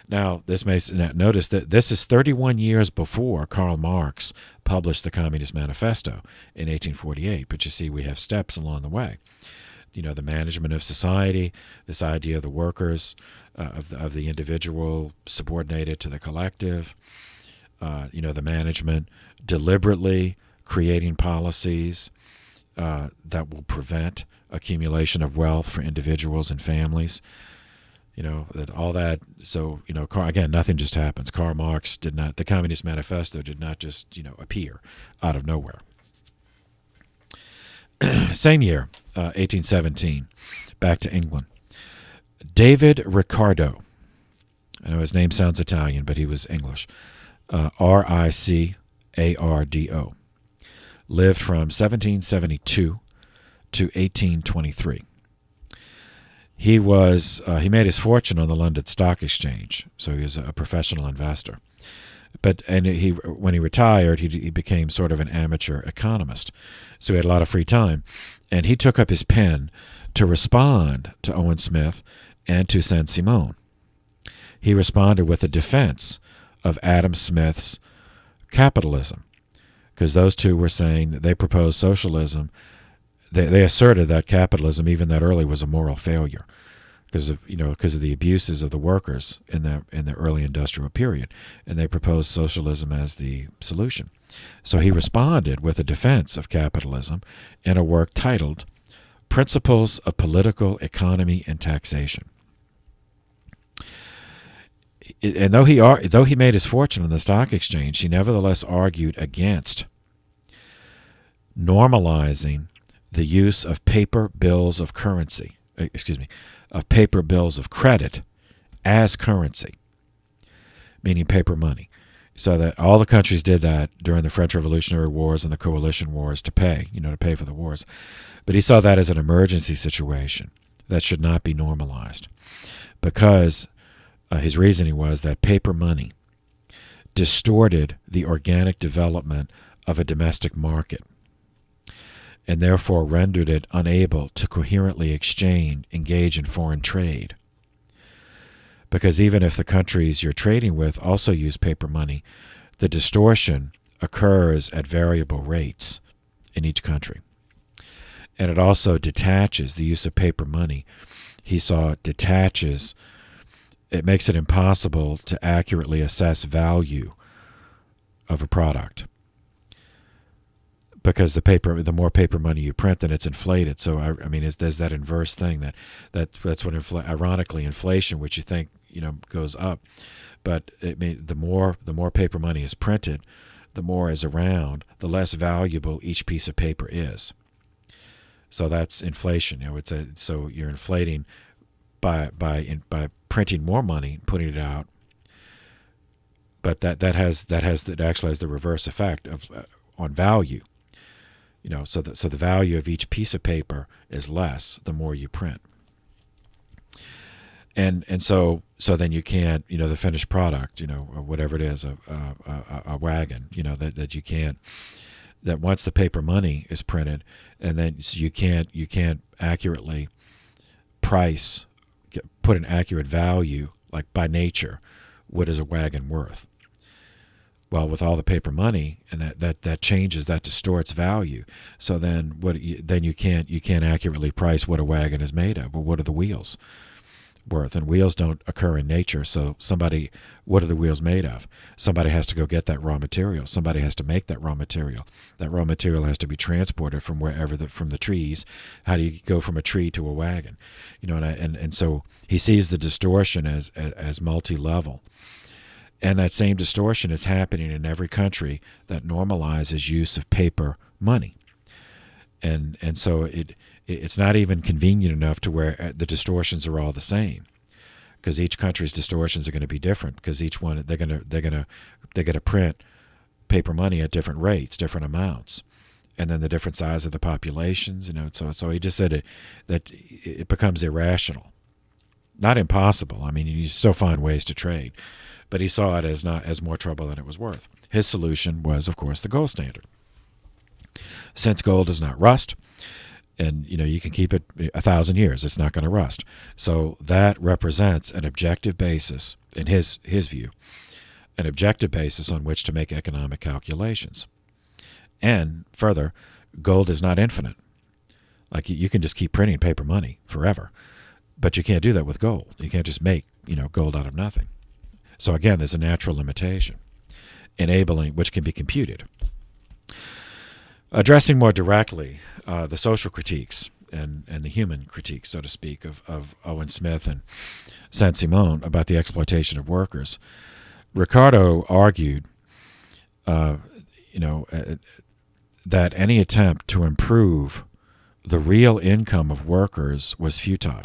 Now, notice that this is 31 years before Karl Marx published the Communist Manifesto in 1848. But you see, we have steps along the way. The management of society, this idea of the workers, of the individual subordinated to the collective, the management deliberately creating policies that will prevent accumulation of wealth for individuals and families. So, again, nothing just happens. Karl Marx the Communist Manifesto did not just, appear out of nowhere. Same year, 1817, back to England. David Ricardo, I know his name sounds Italian, but he was English. Ricardo. Lived from 1772 to 1823. He made his fortune on the London Stock Exchange, so he was a professional investor. When he retired, he became sort of an amateur economist, so he had a lot of free time, and he took up his pen to respond to Owen Smith and to Saint-Simon. He responded with a defense of Adam Smith's capitalism, because those two were saying that they proposed socialism. They asserted that capitalism, even that early, was a moral failure because of the abuses of the workers in the early industrial period, and they proposed socialism as the solution. So he responded with a defense of capitalism in a work titled "Principles of Political Economy and Taxation." And though he made his fortune on the stock exchange, he nevertheless argued against normalizing the use of paper bills of credit as currency, meaning paper money. So that all the countries did that during the French Revolutionary Wars and the Coalition Wars to pay for the wars. But he saw that as an emergency situation that should not be normalized, because his reasoning was that paper money distorted the organic development of a domestic market, and therefore rendered it unable to coherently engage in foreign trade. Because even if the countries you're trading with also use paper money, the distortion occurs at variable rates in each country. And it also detaches the use of paper money. He saw it makes it impossible to accurately assess value of a product, because the more paper money you print, then it's inflated. So there's that inverse thing that's what ironically inflation, which you think goes up, but the more paper money is printed, the more is around, the less valuable each piece of paper is. So that's inflation. So you're inflating by printing more money, putting it out, but that actually has the reverse effect on value. So the value of each piece of paper is less the more you print, and so then you can't, the finished product, or whatever it is, a wagon, that you can't, that once the paper money is printed, and then you can't accurately put an accurate value, like by nature, what is a wagon worth. Well, with all the paper money, and that changes, that distorts value. So then you can't accurately price what a wagon is made of. Well, what are the wheels worth? And wheels don't occur in nature. So what are the wheels made of? Somebody has to go get that raw material. Somebody has to make that raw material. That raw material has to be transported from from the trees. How do you go from a tree to a wagon? And so he sees the distortion as multi-level. And that same distortion is happening in every country that normalizes use of paper money. And so it's not even convenient enough to where the distortions are all the same, because each country's distortions are going to be different, because each one they're going to print paper money at different rates, different amounts, and then the different size of the populations. So he just said that it becomes irrational, not impossible. You still find ways to trade. But he saw it as more trouble than it was worth. His solution was, of course, the gold standard. Since gold does not rust, and you can keep it 1,000 years, it's not going to rust. So that represents an objective basis, in his view, an objective basis on which to make economic calculations. And further, gold is not infinite. Like you can just keep printing paper money forever, but you can't do that with gold. You can't just make gold out of nothing. So again, there's a natural limitation, which can be computed. Addressing more directly the social critiques and the human critiques, so to speak, of Owen Smith and Saint-Simon about the exploitation of workers, Ricardo argued, that any attempt to improve the real income of workers was futile.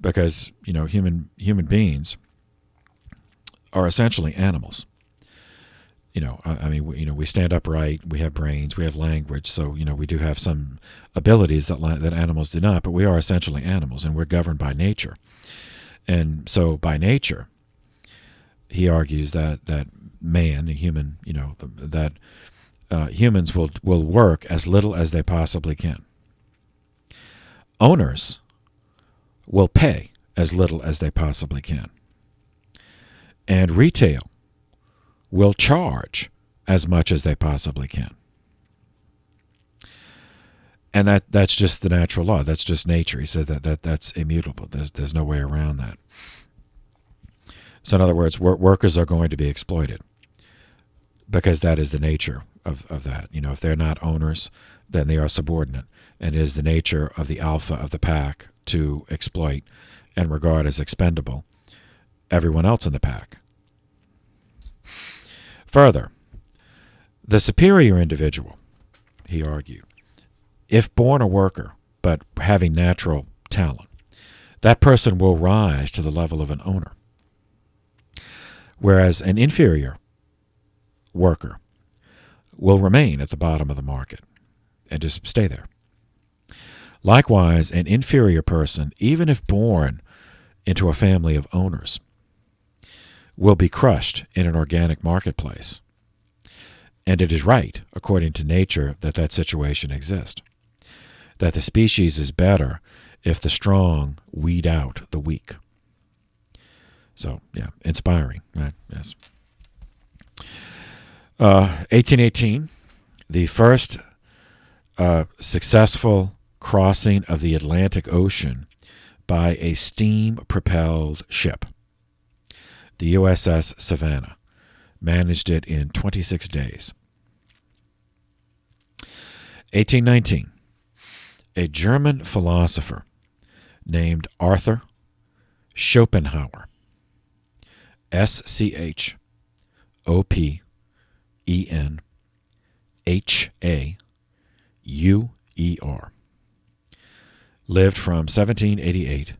because human beings are essentially animals. We stand upright, we have brains, we have language, so we do have some abilities that animals do not, but we are essentially animals, and we're governed by nature. And so by nature, he argues that man, a human, that humans will work as little as they possibly can. Owners will pay as little as they possibly can. And retail will charge as much as they possibly can. And that's just the natural law. That's just nature. He says that's immutable. There's no way around that. So in other words, workers are going to be exploited because that is the nature of that. If they're not owners, then they are subordinate. And it is the nature of the alpha of the pack to exploit and regard as expendable everyone else in the pack. Further, the superior individual, he argued, if born a worker but having natural talent, that person will rise to the level of an owner. Whereas an inferior worker will remain at the bottom of the market and just stay there. Likewise, an inferior person, even if born into a family of owners, will be crushed in an organic marketplace. And it is right, according to nature, that situation exists. That the species is better if the strong weed out the weak. So, yeah, inspiring, right? Yes. 1818, the first successful crossing of the Atlantic Ocean by a steam-propelled ship. The USS Savannah managed it in 26 days. 1819, a German philosopher named Arthur Schopenhauer, Schopenhauer, lived from 1788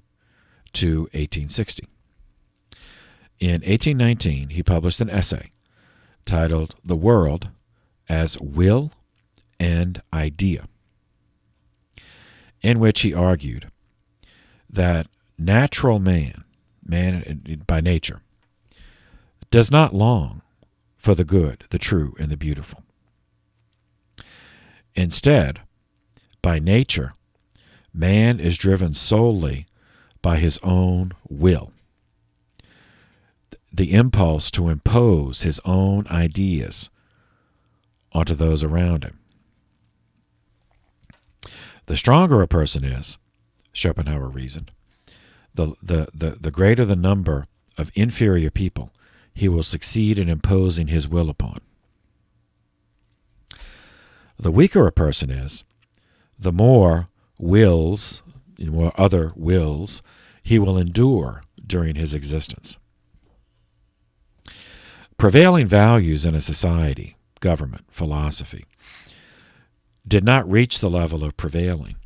to 1860. In 1819, he published an essay titled The World as Will and Idea, in which he argued that natural man by nature, does not long for the good, the true, and the beautiful. Instead, by nature, man is driven solely by his own will, the impulse to impose his own ideas onto those around him. The stronger a person is, Schopenhauer reasoned, the greater the number of inferior people he will succeed in imposing his will upon. The weaker a person is, the more wills, more other wills, he will endure during his existence. Prevailing values in a society, government, philosophy, did not reach the level of prevailing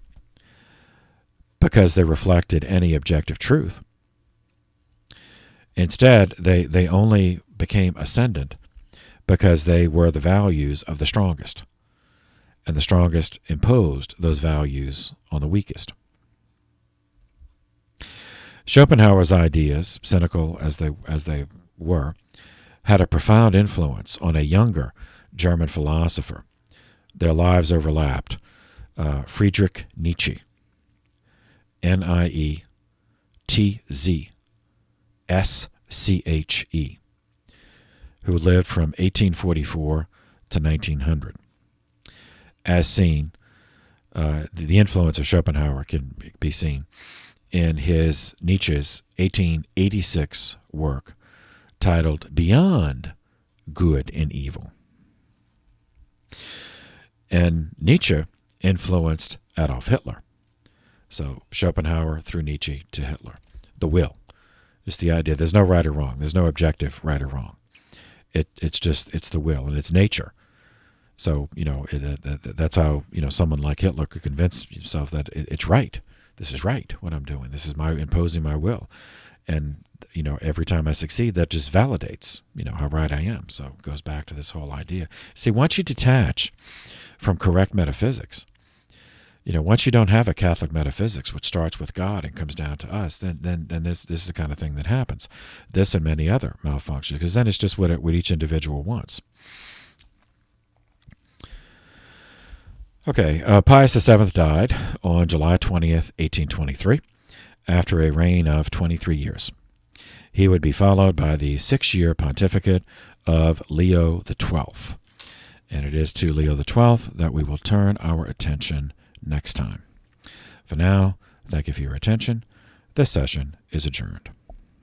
because they reflected any objective truth. Instead, they only became ascendant because they were the values of the strongest, and the strongest imposed those values on the weakest. Schopenhauer's ideas, cynical as they were, had a profound influence on a younger German philosopher. Their lives overlapped. Friedrich Nietzsche, Nietzsche, who lived from 1844 to 1900. As seen, the influence of Schopenhauer can be seen in Nietzsche's 1886 work titled Beyond Good and Evil. And Nietzsche influenced Adolf Hitler. So Schopenhauer through Nietzsche to Hitler. The will. It's the idea. There's no right or wrong. There's no objective right or wrong. It's the will, and it's nature. So, that's how, someone like Hitler could convince himself that it's right, this is right, what I'm doing. This is my imposing my will. And, every time I succeed, that just validates, how right I am. So it goes back to this whole idea. See, once you detach from correct metaphysics, once you don't have a Catholic metaphysics, which starts with God and comes down to us, then this is the kind of thing that happens. This and many other malfunctions, because then it's just what each individual wants. Okay, Pius VII died on July 20th, 1823, after a reign of 23 years. He would be followed by the 6-year pontificate of Leo XII. And it is to Leo XII that we will turn our attention next time. For now, thank you for your attention. This session is adjourned.